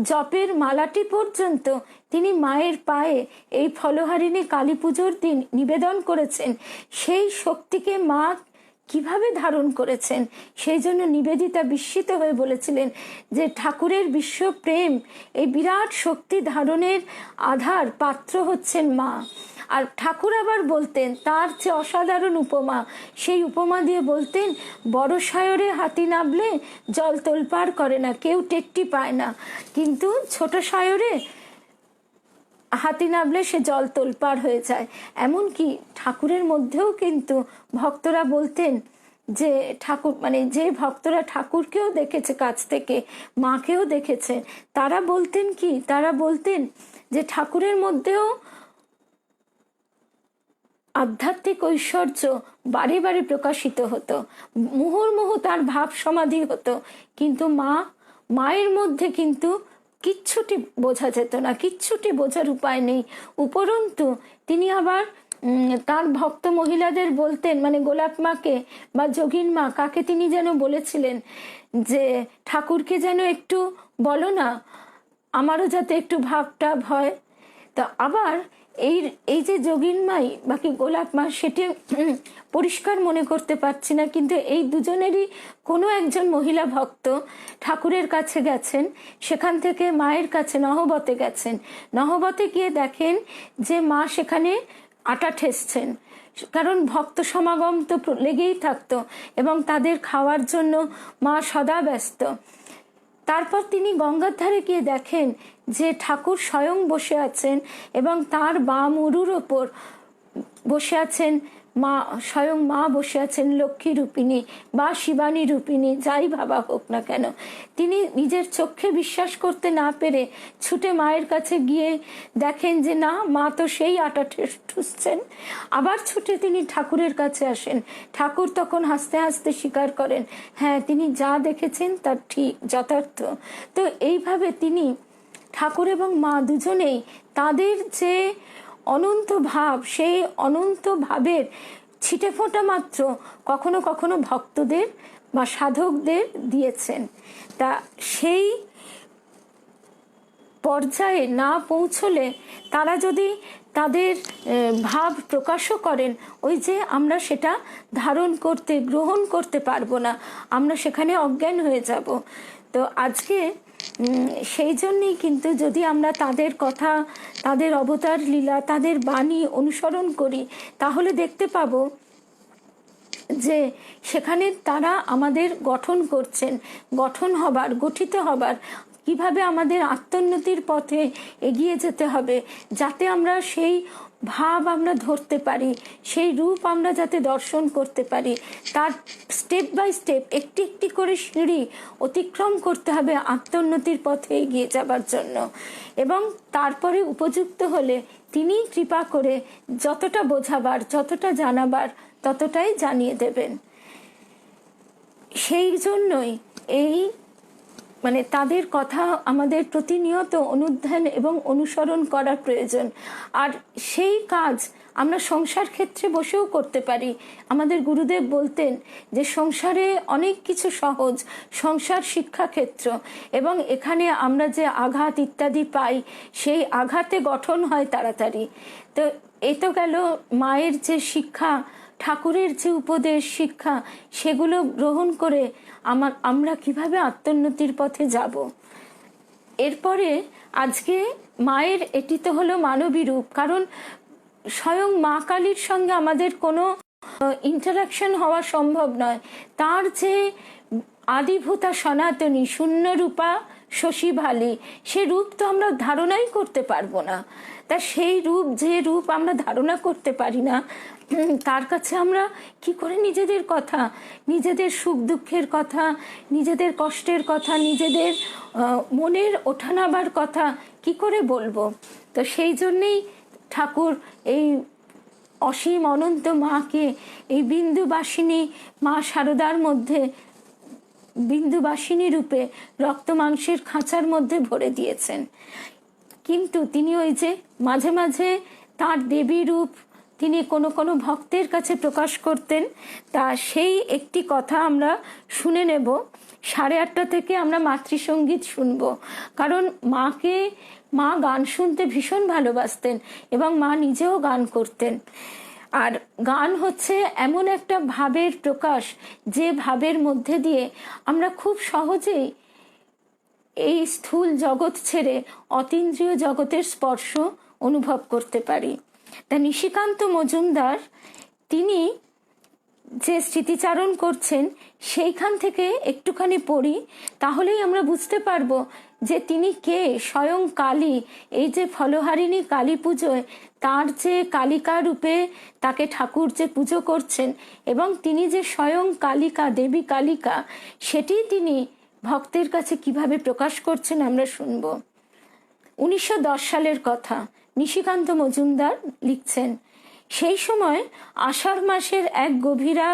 জপের মালাটি পর্যন্ত তিনি মায়ের পায়ে এই ফলহারিণী কালী পুজোর দিন নিবেদন করেছেন। সেই শক্তিকে মা কিভাবে ধারণ করেছেন, সেই জন্য নিবেদিতা বিস্মিত হয়ে বলেছিলেন যে ঠাকুরের বিশ্ব প্রেম, এই বিরাট শক্তি ধারণের আধার পাত্র হচ্ছেন মা। আর ঠাকুর আবার বলতেন তার যে অসাধারণ উপমা, সেই উপমা দিয়ে বলতেন, বড় সায়রে হাতি নাবলে জল তোলপাড় করে না, কেউ টেকটি পায় না, কিন্তু ছোট সায়রে হাতি নামলে সে জল তোলপাড় হয়ে যায়। এমনকি ঠাকুরের মধ্যেও কিন্তু ভক্তরা বলতেন যে ঠাকুর মানে যে ভক্তরা ঠাকুরকেও দেখেছে কাছ থেকে, মাকেও দেখেছে, তারা বলতেন কি, তারা বলতেন যে ঠাকুরের মধ্যেও আধ্যাত্মিক ঐশ্বর্য বারে বারে প্রকাশিত হতো, মুহুর্মুহু তার ভাব সমাধি হতো, কিন্তু মায়ের মধ্যে কিন্তু কিচ্ছুটি বোঝা যেত না, কিচ্ছুটি বোঝার উপায় নেই। উপরন্তু তিনি আবার তার ভক্ত মহিলাদের বলতেন, মানে গোলাপ মাকে বা যোগীন মা কাকে তিনি যেন বলেছিলেন যে ঠাকুরকে যেন একটু বলো না, আমারও যাতে একটু ভাবটা হয়। তো আবার এই যে যোগীন মাই বাকি গোলাপ মা সেটি পরিষ্কার মনে করতে পারছি না, কিন্তু এই দুজনেরই কোনো একজন মহিলা ভক্ত ঠাকুরের কাছে গেছেন, সেখান থেকে মায়ের কাছে নহবতে গেছেন। নহবতে গিয়ে দেখেন যে মা সেখানে আটা ঠেসছেন, কারণ ভক্ত সমাগম তো লেগেই থাকতো এবং তাদের খাওয়ার জন্য মা সদা ব্যস্ত। তারপর তিনি গঙ্গার ধারে গিয়ে দেখেন যে ঠাকুর স্বয়ং বসে আছেন এবং তার বাম উরুর ওপর বসে আছেন মা, স্বয়ং মা বসে আছেন, লক্ষ্মী রূপিণী বা শিবানী রূপিণী, যাই ভাবা হোক না কেন, তিনি নিজের চোখে বিশ্বাস করতে না পেরে ছুটে মায়ের কাছে গিয়ে দেখেন যে না, মা তো সেই আটা ঠুসছেন। আবার ছুটে তিনি ঠাকুরের কাছে আসেন। ঠাকুর তখন হাসতে হাসতে স্বীকার করেন, হ্যাঁ, তিনি যা দেখেছেন তা ঠিক, যথার্থ। তো এইভাবে তিনি, ঠাকুর এবং মা দুজনেই, তাদের যে অনন্ত ভাব, সেই অনন্ত ভাবের ছিটে ফোঁটা মাত্র কখনো কখনো ভক্তদের বা সাধকদের দিয়েছেন। তা সেই পর্যায়ে না পৌঁছলে তারা যদি তাদের ভাব প্রকাশও করেন, ওই যে আমরা সেটা ধারণ করতে, গ্রহণ করতে পারবো না, আমরা সেখানে অজ্ঞান হয়ে যাব। তো আজকে সেই জন্যই কিন্তু যদি আমরা তাদের কথা, তাদের অবতার লীলা, তাদের বাণী অনুসরণ করি, তাহলে দেখতে পাবো যে সেখানে তারা আমাদের গঠন করছেন, গঠন হবার, গঠিত হবার, কিভাবে আমাদের আত্মোন্নতির পথে এগিয়ে যেতে হবে, যাতে আমরা সেই ভাব আমরা ধরতে পারি, সেই রূপ আমরা যাতে দর্শন করতে পারি, তার স্টেপ বাই স্টেপ একটি একটি করে সিঁড়ি অতিক্রম করতে হবে আত্মোন্নতির পথে এগিয়ে যাবার জন্য। এবং তারপরে উপযুক্ত হলে তিনি কৃপা করে যতটা বোঝাবার, যতটা জানাবার, ততটাই জানিয়ে দেবেন। সেই জন্যই এই তাদের কথা আমাদের প্রতিনিয়ত অনুধ্যান এবং অনুসরণ করার প্রয়োজন। আর সেই কাজ আমরা সংসার ক্ষেত্রে বসেও করতে পারি। আমাদের গুরুদেব বলতেন যে সংসারে অনেক কিছু সহজ, সংসার শিক্ষাক্ষেত্র, এবং এখানে আমরা যে আঘাত ইত্যাদি পাই, সেই আঘাতে গঠন হয় তাড়াতাড়ি। তো এই তো গেল মায়ের যে শিক্ষা, ঠাকুরের যে উপদেশ, শিক্ষা, সেগুলো গ্রহণ করে আমরা কিভাবে আত্মোন্নতির পথে যাব। এরপরে আজকে মায়ের, এটি তো হলো মানবী রূপ, কারণ স্বয়ং মা কালীর সঙ্গে আমাদের কোনো ইন্টারাকশন হওয়া সম্ভব নয়। তার যে আদিভূতা সনাতনী শূন্য রূপা শশী ভালি, সে রূপ তো আমরা ধারণাই করতে পারবো না। তা সেই রূপ, যে রূপ আমরা ধারণা করতে পারি না, তার কাছে আমরা কি করে নিজেদের কথা, নিজেদের সুখ দুঃখের কথা, নিজেদের কষ্টের কথা, নিজেদের মনের ওঠানাবার কথা কি করে বলবো? তো সেই জন্যেই ঠাকুর এই অসীম অনন্ত মাকে এই বিন্দুবাসিনী মা শারদার মধ্যে, বিন্দুবাসিনী রূপে রক্ত মাংসের খাঁচার মধ্যে ভরে দিয়েছেন। কিন্তু তিনি ওই যে মাঝে মাঝে তার দেবী রূপ তিনি কোনো কোনো ভক্তের কাছে প্রকাশ করতেন। তা সেই একটি কথা আমরা শুনে নেব। 8:30 থেকে আমরা মাতৃসঙ্গীত শুনবো, কারণ মা গান শুনতে ভীষণ ভালোবাসতেন এবং মা নিজেও গান করতেন। আর গান হচ্ছে এমন একটা ভাবের প্রকাশ, যে ভাবের মধ্যে দিয়ে আমরা খুব সহজেই এই স্থূল জগৎ ছেড়ে অতীন্দ্রিয় জগতের স্পর্শ অনুভব করতে পারি। তা নিশিকান্ত মজুমদার তিনি যে স্মৃতিচারণ করছেন, সেইখান থেকে একটুখানি পড়ি, তাহলেই আমরা বুঝতে পারবো যে তিনি কে। স্বয়ং কালী, এই যে ফলহারিণী কালী পুজোয় তার যে কালিকা রূপে তাকে ঠাকুর যে পুজো করছেন, এবং তিনি যে স্বয়ং কালিকা, দেবী কালিকা, সেটি তিনি ভক্তের কাছে কিভাবে প্রকাশ করছেন আমরা শুনব। 1910 সালের কথা, নিশিকান্ত মজুমদার লিখছেন, সেই সময় আষাঢ় মাসের এক গভীরা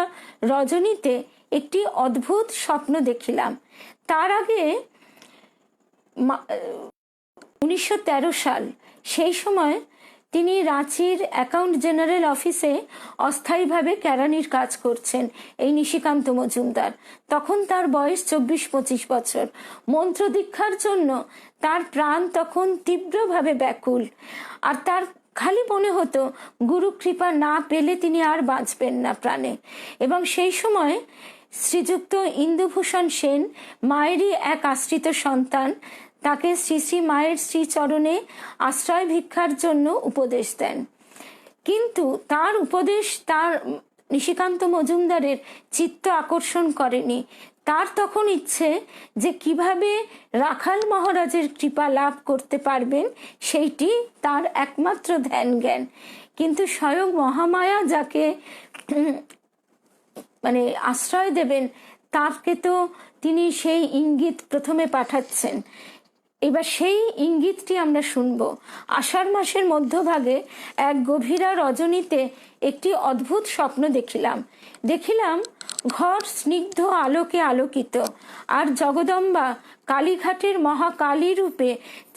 রজনীতে একটি অদ্ভুত স্বপ্ন দেখিলাম। তার আগে 1913 সাল, সেই সময় তিনি রাঁচির অ্যাকাউন্ট জেনারেল অফিসে অস্থায়ীভাবে কেরানির কাজ করছেন এই নিশিকান্ত মজুমদার। তখন তার বয়স 24-25 বছর। মন্ত্র দীক্ষার জন্য তার প্রাণ তখন তীব্রভাবে ব্যাকুল, আর তার খালি মনে হতো গুরু কৃপা না পেলে তিনি আর বাঁচবেন না প্রাণে। এবং সেই সময় শ্রীযুক্ত ইন্দুভূষণ সেন, মায়েরই এক আশ্রিত সন্তান, তাকে শ্রী শ্রী মায়ের শ্রীচরণে আশ্রয় ভিক্ষার জন্য উপদেশ দেন। কিন্তু তার উপদেশ তার নিশিকান্ত মজুমদারের চিত্ত আকর্ষণ করেনি। তার তখন ইচ্ছে যে কিভাবে রাখাল মহারাজের কৃপা লাভ করতে পারবেন সেইটি তার একমাত্র ধ্যান জ্ঞান। কিন্তু স্বয়ং মহামায়া যাকে মানে আশ্রয় দেবেন তাকে তো তিনি সেই ইঙ্গিত প্রথমে পাঠাচ্ছেন। এবার সেই ইঙ্গিতটি আমরা শুনব। আষাঢ় মাসের মধ্যভাগে এক গভীরা রজনীতে একটি অদ্ভুত স্বপ্ন দেখিলাম ঘর স্নিগ্ধ আলোকে আলোকিত, আর জগদম্বা কালীঘাটের মহাকালী রূপে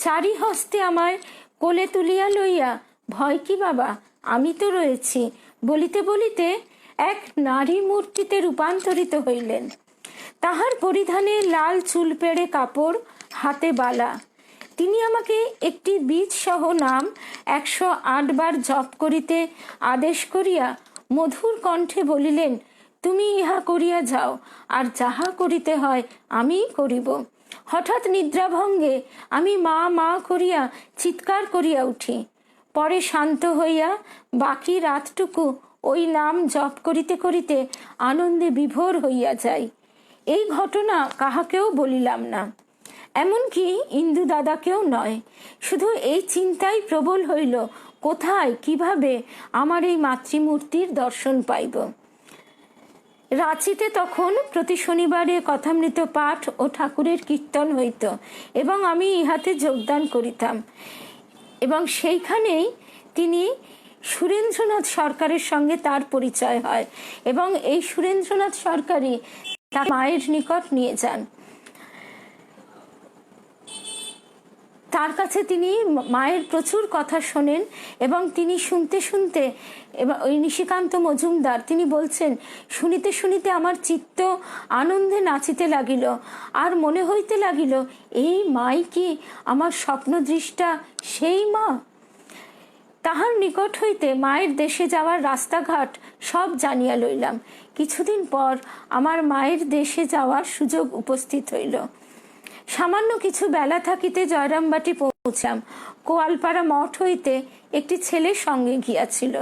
চারি হস্তে আমায় কোলে তুলিয়া লইয়া, ভয় কি বাবা, আমি তো রয়েছি বলিতে বলিতে এক নারী মূর্তিতে রূপান্তরিত হইলেন। তাহার পরিধানে লাল চুল পেড়ে কাপড়, হাতে বালা। তিনি আমাকে একটি বীজ সহ নাম 108 বার জপ করিতে আদেশ করিয়া মধুর কণ্ঠে বলিলেন, তুমি ইহা করিয়া যাও, আর যাহা করিতে হয় আমি করিব। হঠাৎ নিদ্রাভঙ্গে আমি মা মা করিয়া চিৎকার করিয়া উঠি। পরে শান্ত হইয়া বাকি রাতটুকু ওই নাম জপ করিতে করিতে আনন্দে বিভোর হইয়া যাই। এই ঘটনা কাহাকেও বলিলাম না, এমনকি ইন্দু দাদাকেও নয়। শুধু এই চিন্তাই প্রবল হইল, কোথায় কিভাবে আমার এই মাতৃমূর্তির দর্শন পাইব। রাঁচিতে তখন প্রতি শনিবারে কথামৃত পাঠ ও ঠাকুরের কীর্তন হইত এবং আমি ইহাতে যোগদান করিতাম। এবং সেইখানেই তিনি সুরেন্দ্রনাথ সরকারের সঙ্গে তার পরিচয় হয় এবং এই সুরেন্দ্রনাথ সরকারই তার মায়ের নিকট নিয়ে যান। তার কাছে তিনি মায়ের প্রচুর কথা শোনেন এবং তিনি শুনতে শুনতে, এবং ওই নিশিকান্ত মজুমদার তিনি বলছেন, শুনিতে শুনিতে আমার চিত্ত আনন্দে নাচিতে লাগিল, আর মনে হইতে লাগিল এই মাই কি আমার স্বপ্নদৃষ্টা সেই মা। তাহার নিকট হইতে মায়ের দেশে যাওয়ার রাস্তাঘাট সব জানিয়া লইলাম। কিছুদিন পর আমার মায়ের দেশে যাওয়ার সুযোগ উপস্থিত হইল। সামান্য কিছু বেলা থাকিতে জয়রামবাটি পৌঁছাম। কোয়ালপাড়া মঠ হইতে একটি ছেলে সঙ্গে গিয়াছিল।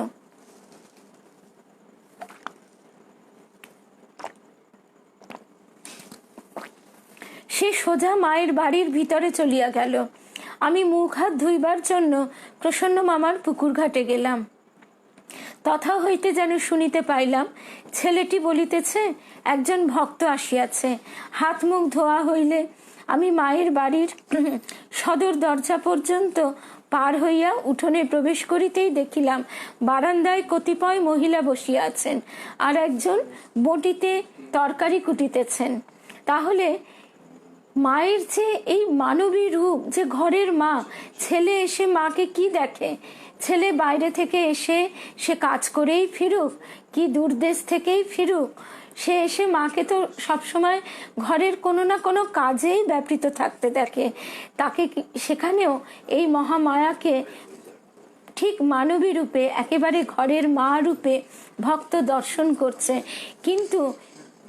সে সোজা মায়ের বাড়ির ভিতরে চলিয়া গেল। আমি মুখ হাত ধুইবার জন্য প্রসন্ন মামার পুকুর ঘাটে গেলাম। তথা হইতে যেন শুনিতে পাইলাম, ছেলেটি বলিতেছে, একজন ভক্ত আসিয়াছে। হাত মুখ ধোয়া হইলে আমি মায়ের বাড়ির সদর দরজা পর্যন্ত পার হইয়া উঠোনে প্রবেশ করিতেই দেখিলাম বারান্দায় কতিপয় মহিলা বসিয়া আছেন, আর একজন বটিতে তরকারি কুটিতেছেন। তাহলে মায়ের যে এই মানবী রূপ, যে ঘরের মা, ছেলে এসে মাকে কি দেখে? ছেলে বাইরে থেকে এসে সে কাজ করেই ফিরুক কি দূরদেশ থেকেই ফিরুক, সে এসে মাকে তো সবসময় ঘরের কোনো না কোনো কাজেই ব্যাপৃত থাকতে দেখে। তাকে সেখানেও এই মহামায়াকে ঠিক মানবী রূপে, একেবারে ঘরের মা রূপে ভক্ত দর্শন করছে। কিন্তু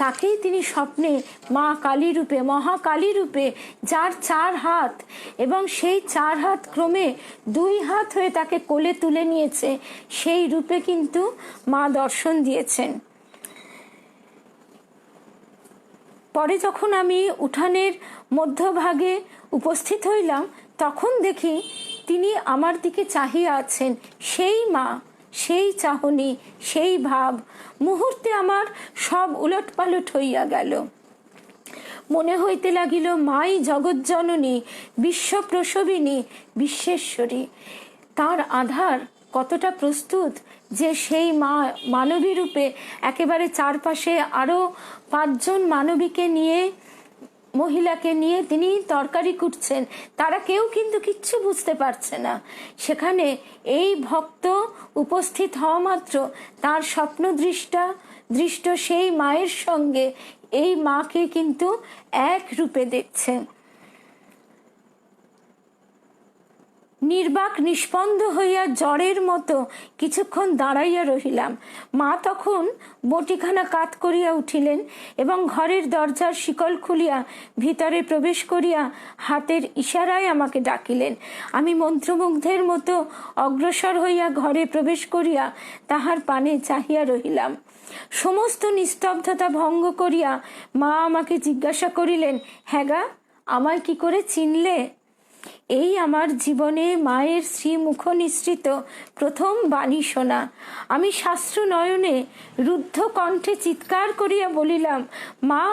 তাকেই তিনি স্বপ্নে মা কালী রূপে, মহাকালী রূপে, যার 4 হাত, এবং সেই 4 হাত ক্রমে 2 হাত হয়ে তাকে কোলে তুলে নিয়েছে, সেই রূপে কিন্তু মা দর্শন দিয়েছেন। পরে যখন আমি উঠানের মধ্যভাগে উপস্থিত হইলাম, তখন দেখি তিনি আমার দিকে চাহিয়া আছেন। সেই মা, সেই চাহনি, সেই ভাব, মুহূর্তে আমার সব উলটপালট হইয়া গেল। মনে হইতে লাগিল মাই জগজ্জননী, বিশ্বপ্রসবিনী, বিশ্বেশ্বরী। তার আধার কতটা প্রস্তুত যে সেই মা মানবী রূপে একেবারে চারপাশে আরো 5 জন মানবীকে নিয়ে, মহিলাকে নিয়ে তিনি তরকারি কুটছেন। তারা কেউ কিন্তু কিচ্ছু বুঝতে পারছে না। সেখানে এই ভক্ত উপস্থিত হওয়া মাত্র তার দৃষ্ট সেই মায়ের সঙ্গে এই মাকে কিন্তু এক রূপে দেখছে। নির্বাক নিষ্পন্দ হইয়া জ্বরের মতো কিছুক্ষণ দাঁড়াইয়া রহিলাম। মা তখন বটিখানা কাত করিয়া উঠিলেন এবং ঘরের দরজার শিকল খুলিয়া ভিতরে প্রবেশ করিয়া হাতের ইশারায় আমাকে ডাকিলেন। আমি মন্ত্রমুগ্ধের মতো অগ্রসর হইয়া ঘরে প্রবেশ করিয়া তাহার পানে চাহিয়া রহিলাম। সমস্ত নিস্তব্ধতা ভঙ্গ করিয়া মা আমাকে জিজ্ঞাসা করিলেন, হ্যাঁ গা, আমায় কি করে চিনলে? এই আমার জীবনে মায়ের শ্রীমুখ নিঃসৃত প্রথম বাণী শোনা। আমি শাস্ত্র নয়নে রুদ্ধ কণ্ঠে চিৎকার করিয়া বলিলাম, মা,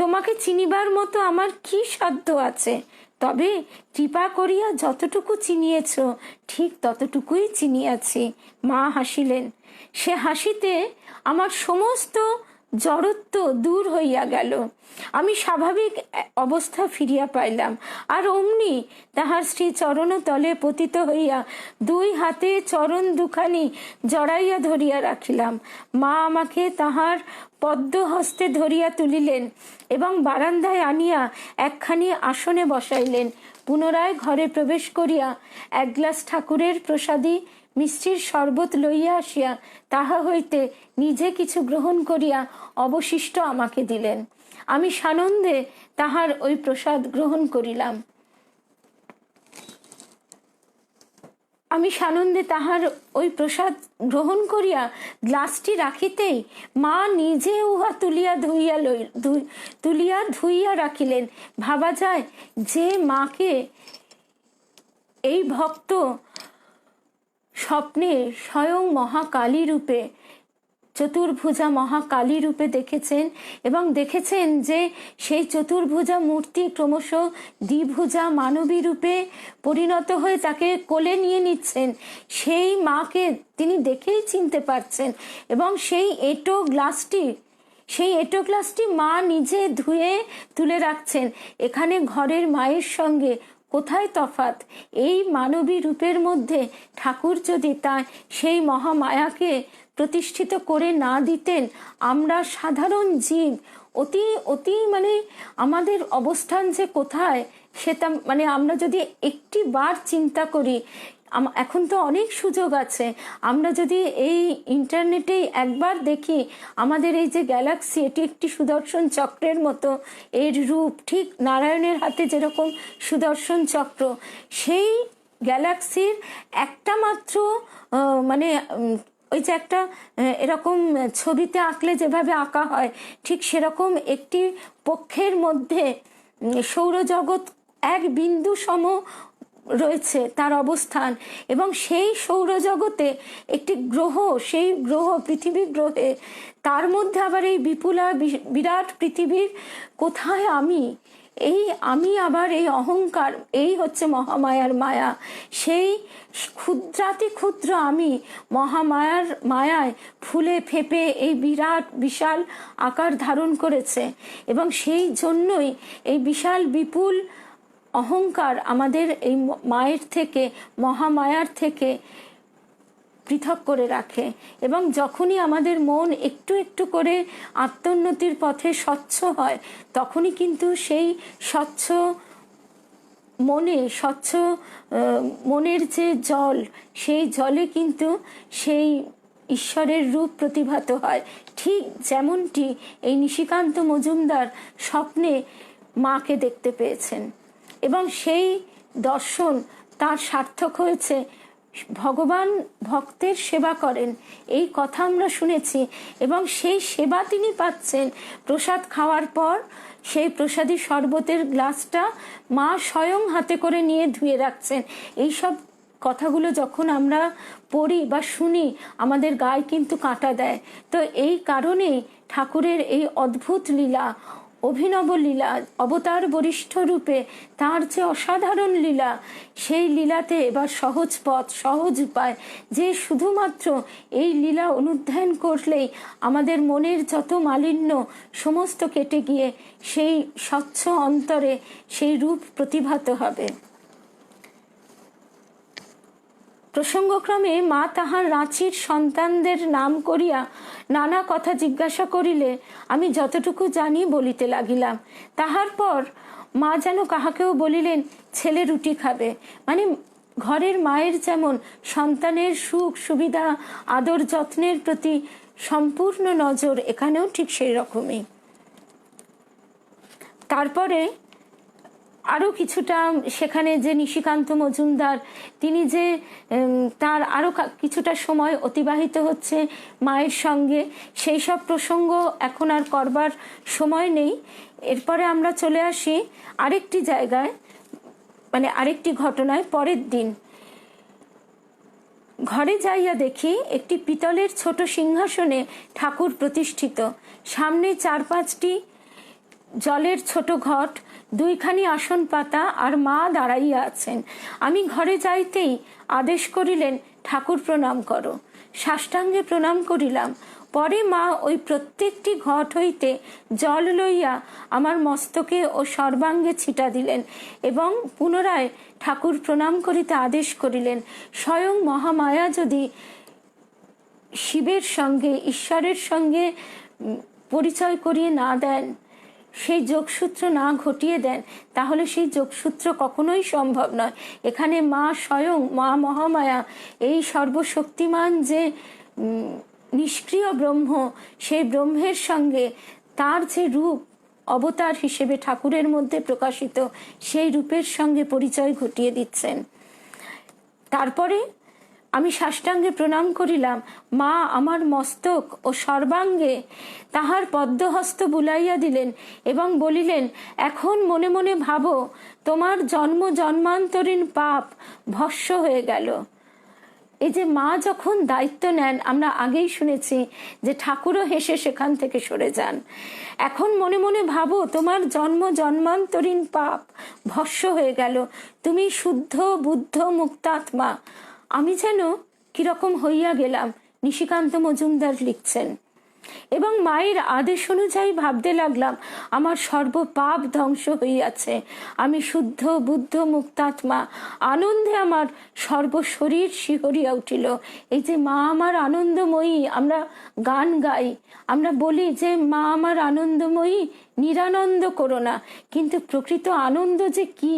তোমাকে চিনিবার মতো আমার কি সাধ্য আছে? তবে কৃপা করিয়া যতটুকু চিনিয়েছ ঠিক ততটুকুই চিনিয়াছি। মা হাসিলেন। সে হাসিতে আমার সমস্ত জড়ত্ব দূর হইয়া গেল। আমি স্বাভাবিক অবস্থা ফিরিয়া পাইলাম। আর অমনি তাহার শ্রী চরণ তলে পতিত হইয়া দুই হাতে চরণ দুখানি জড়াইয়া ধরিয়া রাখিলাম। মা আমাকে তাহার পদ্ম হস্তে ধরিয়া তুলিলেন এবং বারান্দায় আনিয়া একখানি আসনে বসাইলেন। পুনরায় ঘরে প্রবেশ করিয়া এক গ্লাস ঠাকুরের প্রসাদী মিষ্টির শরবত লইয়া আসিয়া তাহা হইতে নিজে কিছু গ্রহণ করিয়া অবশিষ্ট আমাকে দিলেন। আমি সানন্দে তাহার ওই প্রসাদ গ্রহণ করিলাম। গ্লাসটি রাখিতেই মা নিজে উহা তুলিয়া ধুইয়া রাখিলেন। ভাবা যায় যে মাকে এই ভক্ত স্বপ্নে স্বয়ং মহাকালী রূপে, চতুর্ভুজা মহাকালী রূপে দেখেছেন এবং দেখেছেন যে সেই চতুর্ভুজা মূর্তি ক্রমশ দ্বিভুজা মানবী রূপে পরিণত হয়ে তাকে কোলে নিয়ে নিচ্ছেন। সেই মাকে তিনি দেখেই চিনতে পারছেন এবং সেই এঁটো গ্লাসটি মা নিজে ধুয়ে তুলে রাখছেন। এখানে ঘরের মায়ের সঙ্গে কোথায় তফাৎ? এই মানবী রূপের মধ্যে ঠাকুর যদি সেই মহামায়াকে প্রতিষ্ঠিত করে না দিতেন, আমরা সাধারণ জীব অতি অতি আমাদের অবস্থান যে কোথায় সেটা আমরা যদি একটি বার চিন্তা করি, এখন তো অনেক সুযোগ আছে। আমরা যদি এই ইন্টারনেটেই একবার দেখি আমাদের এই যে গ্যালাক্সি, এটি একটি সুদর্শন চক্রের মতো। এর রূপ ঠিক নারায়ণের হাতে যেরকম সুদর্শন চক্র, সেই গ্যালাক্সির একটা মাত্র ওই যে একটা এরকম ছবিতে আঁকলে যেভাবে আঁকা হয় ঠিক সেরকম একটি পক্ষের মধ্যে সৌরজগৎ এক বিন্দু সম রয়েছে তার অবস্থান, এবং সেই সৌরজগতে একটি গ্রহ, সেই গ্রহ পৃথিবী গ্রহে, তার মধ্যে আবার এই বিপুলা বিরাট পৃথিবীর কোথায় আমি আবার এই অহংকার, এই হচ্ছে মহামায়ার মায়া। সেই ক্ষুদ্রাতি ক্ষুদ্র আমি মহামায়ার মায়ায় ফুলে ফেপে এই বিরাট বিশাল আকার ধারণ করেছে এবং সেই জন্যই এই বিশাল বিপুল অহংকার আমাদের এই মায়ের থেকে, মহামায়ার থেকে পৃথক করে রাখে। এবং যখনই আমাদের মন একটু একটু করে আত্মোন্নতির পথে স্বচ্ছ হয়, তখনই কিন্তু সেই স্বচ্ছ মনের যে জল, সেই জলে কিন্তু সেই ঈশ্বরের রূপ প্রতিভাত হয়। ঠিক যেমনটি এই নিশিকান্ত মজুমদার স্বপ্নে মাকে দেখতে পেয়েছেন এবং সেই দর্শন তার সার্থক হয়েছে। ভগবান ভক্তের সেবা করেন, এই কথা আমরা শুনেছি এবং সেই সেবা তিনি পাচ্ছেন। প্রসাদ খাওয়ার পর সেই প্রসাদী শরবতের গ্লাসটা মা স্বয়ং হাতে করে নিয়ে ধুয়ে রাখছেন। এইসব কথাগুলো যখন আমরা পড়ি বা শুনি আমাদের গায়ে কিন্তু কাঁটা দেয়। তো এই কারণেই ঠাকুরের এই অদ্ভুত লীলা, অভিনব লীলা, অবতার বরিষ্ঠ রূপে তার যে অসাধারণ লীলা, সেই লীলাতে এবার সহজ পথ, সহজ উপায়, যে শুধুমাত্র এই লীলা অনুধ্যান করলেই আমাদের মনের যত মালিন্য সমস্ত কেটে গিয়ে সেই স্বচ্ছ অন্তরে সেই রূপ প্রতিভাত হবে। প্রসঙ্গক্রমে মা তাহার রাঁচির সন্তানদের নাম করিয়া নানা কথা জিজ্ঞাসা করিলে আমি যতটুকু জানি বলিতে লাগিলাম। তাহার পর মা যেন কাহাকেও বলিলেন, ছেলে রুটি খাবে। ঘরের মায়ের যেমন সন্তানের সুখ সুবিধা আদর যত্নের প্রতি সম্পূর্ণ নজর, এখানেও ঠিক সেই রকমই। তারপরে আরও কিছুটা সেখানে যে নিশিকান্ত মজুমদার তিনি যে তার আরও কিছুটা সময় অতিবাহিত হচ্ছে মায়ের সঙ্গে, সেই সব প্রসঙ্গ এখন আর করবার সময় নেই। এরপরে আমরা চলে আসি আরেকটি জায়গায়, মানে আরেকটি ঘটনায়। পরের দিন ঘরে যাইয়া দেখি একটি পিতলের ছোট সিংহাসনে ঠাকুর প্রতিষ্ঠিত, সামনে 4-5টি জলের ছোট ঘট, 2খানি আসন পাতা, আর মা দাঁড়াইয়া আছেন। আমি ঘরে যাইতেই আদেশ করিলেন, ঠাকুর প্রণাম করো। সাষ্টাঙ্গে প্রণাম করিলাম। পরে মা ওই প্রত্যেকটি ঘট হইতে জল লইয়া আমার মস্তকে ও সর্বাঙ্গে ছিটা দিলেন এবং পুনরায় ঠাকুর প্রণাম করিতে আদেশ করিলেন। স্বয়ং মহামায়া যদি শিবের সঙ্গে, ঈশ্বরের সঙ্গে পরিচয় করিয়ে না দেন, সেই যোগসূত্র না ঘটিয়ে দেন, তাহলে সেই যোগসূত্র কখনোই সম্ভব নয়। এখানে মা স্বয়ং, মা মহামায়া, এই সর্বশক্তিমান যে নিষ্ক্রিয় ব্রহ্ম, সেই ব্রহ্মের সঙ্গে তার যে রূপ অবতার হিসেবে ঠাকুরের মধ্যে প্রকাশিত, সেই রূপের সঙ্গে পরিচয় ঘটিয়ে দিচ্ছেন। তারপরে আমি সাষ্টাঙ্গে প্রণাম করিলাম। মা আমার মস্তক ও সর্বাঙ্গে তাহার পদ্মহস্ত বুলাইয়া দিলেন এবং বলিলেন, এখন মনে মনে ভাবো, তোমার জন্ম জন্মান্তরীণ পাপ ভস্য হয়ে গেল। এই যে মা যখন দায়িত্ব নেন, আমরা আগেই শুনেছি যে ঠাকুরও হেসে সেখান থেকে সরে যান। এখন মনে মনে ভাবো, তোমার জন্ম জন্মান্তরীণ পাপ ভস্য হয়ে গেল, তুমি শুদ্ধ বুদ্ধ মুক্তাত্মা। আমি যেন কিরকম হইয়া গেলাম, নিশিকান্ত মজুমদার লিখছেন। এবং মায়ের আদেশ অনুযায়ী ভাবতে লাগলাম, আমার সর্বপাপ ধ্বংস হইয়াছে, আমি শুদ্ধ বুদ্ধ মুক্তাত্মা। আনন্দে আমার সর্বশরীর শিহরিয়া উঠিল। এই যে মা আমার আনন্দময়ী, আমরা গান গাই, আমরা বলি যে মা আমার আনন্দময়ী, নিরানন্দ করো না, কিন্তু প্রকৃত আনন্দ যে কি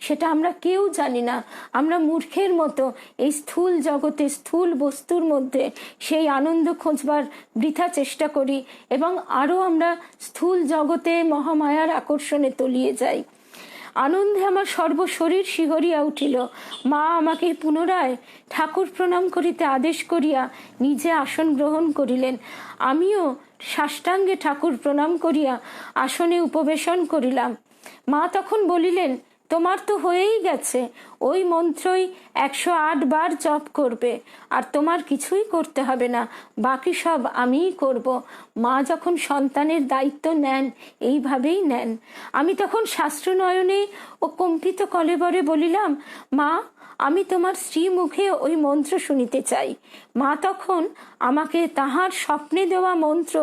সেটা আমরা কেউ জানি না। আমরা মূর্খের মতো এই স্থূল জগতে, স্থূল বস্তুর মধ্যে সেই আনন্দ খোঁজবার বৃথা চেষ্টা করি এবং আরও আমরা স্থূল জগতে মহামায়ার আকর্ষণে তলিয়ে যাই। আনন্দে আমার সর্বশরীর শিহরিয়া উঠিল। মা আমাকে পুনরায় ঠাকুর প্রণাম করিতে আদেশ করিয়া নিজে আসন গ্রহণ করিলেন। আমিও সাষ্টাঙ্গে ঠাকুর প্রণাম করিয়া আসনে উপবেশন করিলাম। মা তখন বলিলেন, তোমার তো হয়েই গেছে, ওই মন্ত্রই 108 বার জপ করবে, আর তোমার কিছুই করতে হবে না, বাকি সব আমিই করব। মা যখন সন্তানের দায়িত্ব নেন, এইভাবেই নেন। আমি তখন শাস্ত্রনয়নে ও কম্পিত কলেবরে বলিলাম, মা আমি তোমার স্ত্রী মুখে ওই মন্ত্র শুনিতে চাই। মা তখন আমাকে তাহার স্বপ্নে দেওয়া মন্ত্র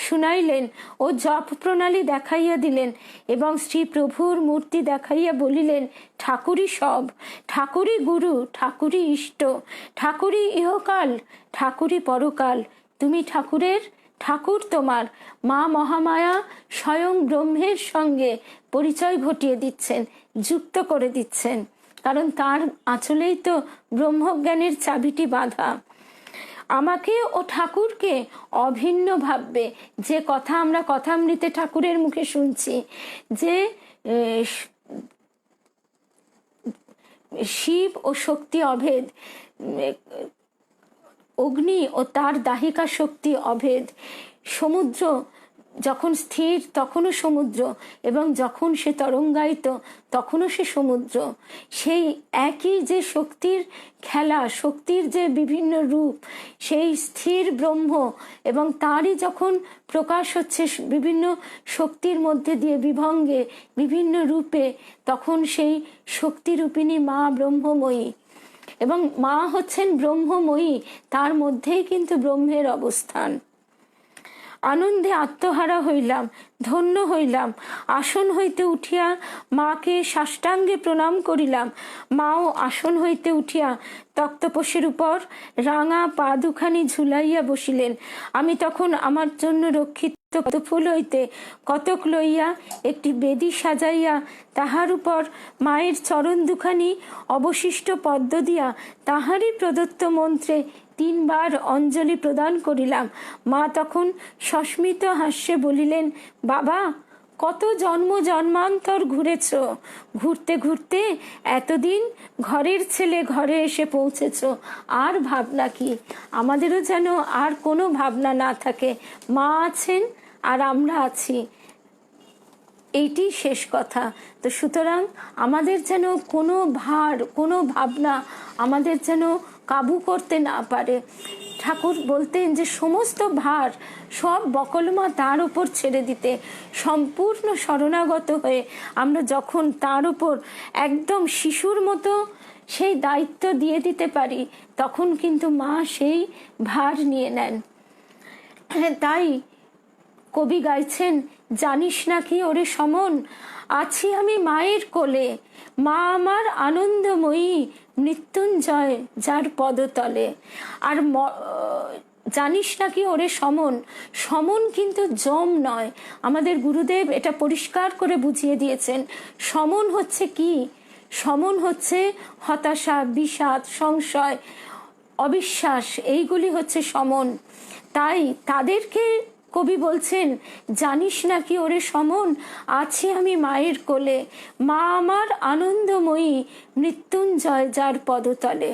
শুনাইলেন ও জপ প্রণালী দেখাইয়া দিলেন এবং শ্রী প্রভুর মূর্তি দেখাইয়া বলিলেন, ঠাকুরই সব, ঠাকুরই গুরু, ঠাকুরই ইষ্ট, ঠাকুরই ইহকাল, ঠাকুরই পরকাল, তুমি ঠাকুরের, ঠাকুর তোমার। মা মহামায়া স্বয়ং ব্রহ্মের সঙ্গে পরিচয় ঘটিয়ে দিচ্ছেন, যুক্ত করে দিচ্ছেন, কারণ তার আঁচলেই তো ব্রহ্মজ্ঞানের চাবিটি বাঁধা। আমাকে ও ঠাকুরকে অভিন্ন ভাববে। যে কথা আমরা কথামৃতে ঠাকুরের মুখে শুনছি, যে শিব ও শক্তি অভেদ, অগ্নি ও তার দাহিকা শক্তি অভেদ, সমুদ্র যখন স্থির তখনও সমুদ্র, এবং যখন সে তরঙ্গায়িত তখনও সে সমুদ্র। সেই একই যে শক্তির খেলা, শক্তির যে বিভিন্ন রূপ, সেই স্থির ব্রহ্ম এবং তারই যখন প্রকাশ হচ্ছে বিভিন্ন শক্তির মধ্যে দিয়ে বিভঙ্গে, বিভিন্ন রূপে, তখন সেই শক্তিরূপিণী মা ব্রহ্মময়ী। এবং মা হচ্ছেন ব্রহ্মময়ী, তার মধ্যেই কিন্তু ব্রহ্মের অবস্থান। আনন্দে আত্মহারা হইলাম, ধন্য হইলাম। আসন হইতে উঠিয়া মাকে সাষ্টাঙ্গে প্রণাম করিলাম। মাও আসন হইতে উঠিয়া তক্তপোষের উপর রাঙা পা দুখানি ঝুলাইয়া বসিলেন। আমি তখন আমার জন্য রক্ষিত ফুল হইতে কতক লইয়া একটি বেদি সাজাইয়া তাহার উপর মায়ের চরণ দুখানি অবশিষ্ট পদ্ম দিয়া তাহারই প্রদত্ত মন্ত্রে 3 বার অঞ্জলি প্রদান করিলাম। মা তখন সস্মিত হাস্যে বলিলেন, বাবা কত জন্ম জন্মান্তর ঘুরেছ, ঘুরতে ঘুরতে এতদিন ঘরের ছেলে ঘরে এসে পৌঁছেছ, আর ভাবনা কি? আমাদেরও যেন আর কোনো ভাবনা না থাকে, মা আছেন আর আমরা আছি, এইটি শেষ কথা। তো সুতরাং আমাদের যেন কোনো ভার, কোনো ভাবনা আমাদের যেন কাবু করতে না পারে। ঠাকুর বলতেন যে সমস্ত ভার সব বকলমা তার উপর ছেড়ে দিতে, সম্পূর্ণ শরণাগত হয়ে আমরা যখন তার উপর একদম শিশুর মতো সেই দায়িত্ব দিয়ে দিতে পারি, তখন কিন্তু মা সেই ভার নিয়ে নেন। তাই কবি গাইছেন, জানিস না কি ওরে সমন, আছি আমি মায়ের কোলে, মা আমার আনন্দময়ী, মৃত্যুঞ্জয় যার পদতলে। আর জানিস নাকি ওরে সমন, সমন কিন্তু জম নয়। আমাদের গুরুদেব এটা পরিষ্কার করে বুঝিয়ে দিয়েছেন। সমন হচ্ছে কি? সমন হচ্ছে হতাশা, বিষাদ, সংশয়, অবিশ্বাস, এইগুলি হচ্ছে সমন। তাই তাদেরকে কবি বলছেন, জানিস নাকি ওরে সমন, আছি আমি মায়ের কোলে, মা আমার আনন্দময়ী, মৃত্যুঞ্জয় যার পদতলে।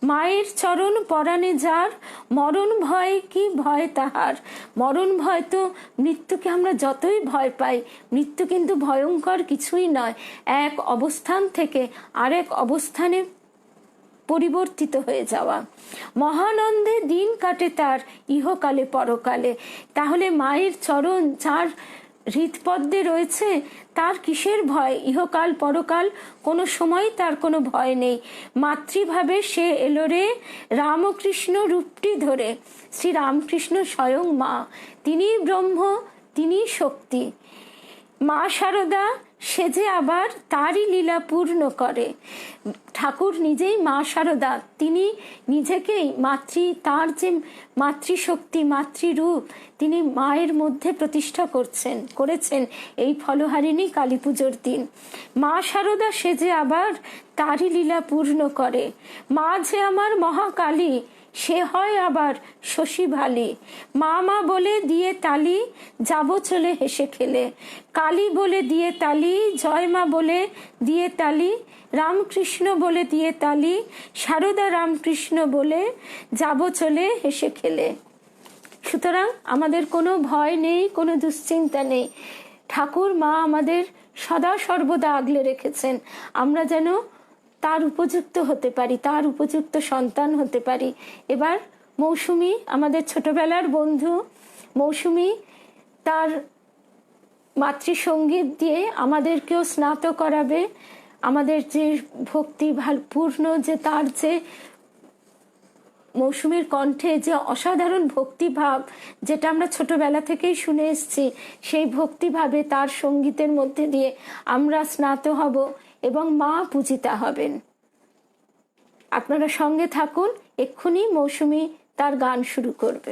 মায়ের চরণ পরাণে যার, মরণ ভয় কি ভয় তাহার। মরণ ভয় তো, মৃত্যুকে আমরা যতই ভয় পাই, মৃত্যু কিন্তু ভয়ঙ্কর কিছুই নয়। এক অবস্থান থেকে আরেক অবস্থানে পরিবর্তিত হয়ে যাওয়া। মহানন্দে দিন কাটে তার, ইহকালে পরকালে। তাহলে মায়ের চরণ যার হৃদপদ্মে রয়েছে, তার কিসের ভয়? ইহকাল পরকাল কোনো সময় তার কোনো ভয় নেই। মাতৃভাবে সে এলো রে রামকৃষ্ণ রূপটি ধরে। শ্রী রামকৃষ্ণ স্বয়ং মা, তিনি ব্রহ্ম, তিনি শক্তি। মা শারদা সেজে আবার তারই লীলা পূর্ণ করে। ঠাকুর নিজেই মা শারদা, তিনি নিজেকেই তার যে মাতৃশক্তি, মাতৃরূপ, তিনি মায়ের মধ্যে প্রতিষ্ঠা করেছেন এই ফলহারিণী কালী পুজোর দিন। মা শারদা সেজে আবার তারই লীলা পূর্ণ করে। মা যে আমার মহাকালী, সে হয় আবার শশী ভালি। মা মা বলে দিয়ে তালি, যাব চলে হেসে খেলে। কালী বলে দিয়ে তালি, জয় মা বলে দিয়ে তালি, রামকৃষ্ণ বলে দিয়ে তালি, শারদা রামকৃষ্ণ বলে যাব চলে হেসে খেলে। সুতরাং আমাদের কোনো ভয় নেই, কোনো দুশ্চিন্তা নেই। ঠাকুর মা আমাদের সদা সর্বদা আগলে রেখেছেন, আমরা যেন তার উপযুক্ত হতে পারি, তার উপযুক্ত সন্তান হতে পারি। এবার মৌসুমী, আমাদের ছোটবেলার বন্ধু মৌসুমী, তার মাতৃসঙ্গীত দিয়ে আমাদেরকেও স্নাত করাবে। আমাদের যে ভক্তি পূর্ণ, যে তার যে মৌসুমীর কণ্ঠে যে অসাধারণ ভক্তিভাব, যেটা আমরা ছোটবেলা থেকেই শুনে এসেছি, সেই ভক্তিভাবে তার সঙ্গীতের মধ্যে দিয়ে আমরা স্নাত হব এবং মা পূজিতা হবেন। আপনারা সঙ্গে থাকুন, এক্ষুনি মৌসুমী তার গান শুরু করবে।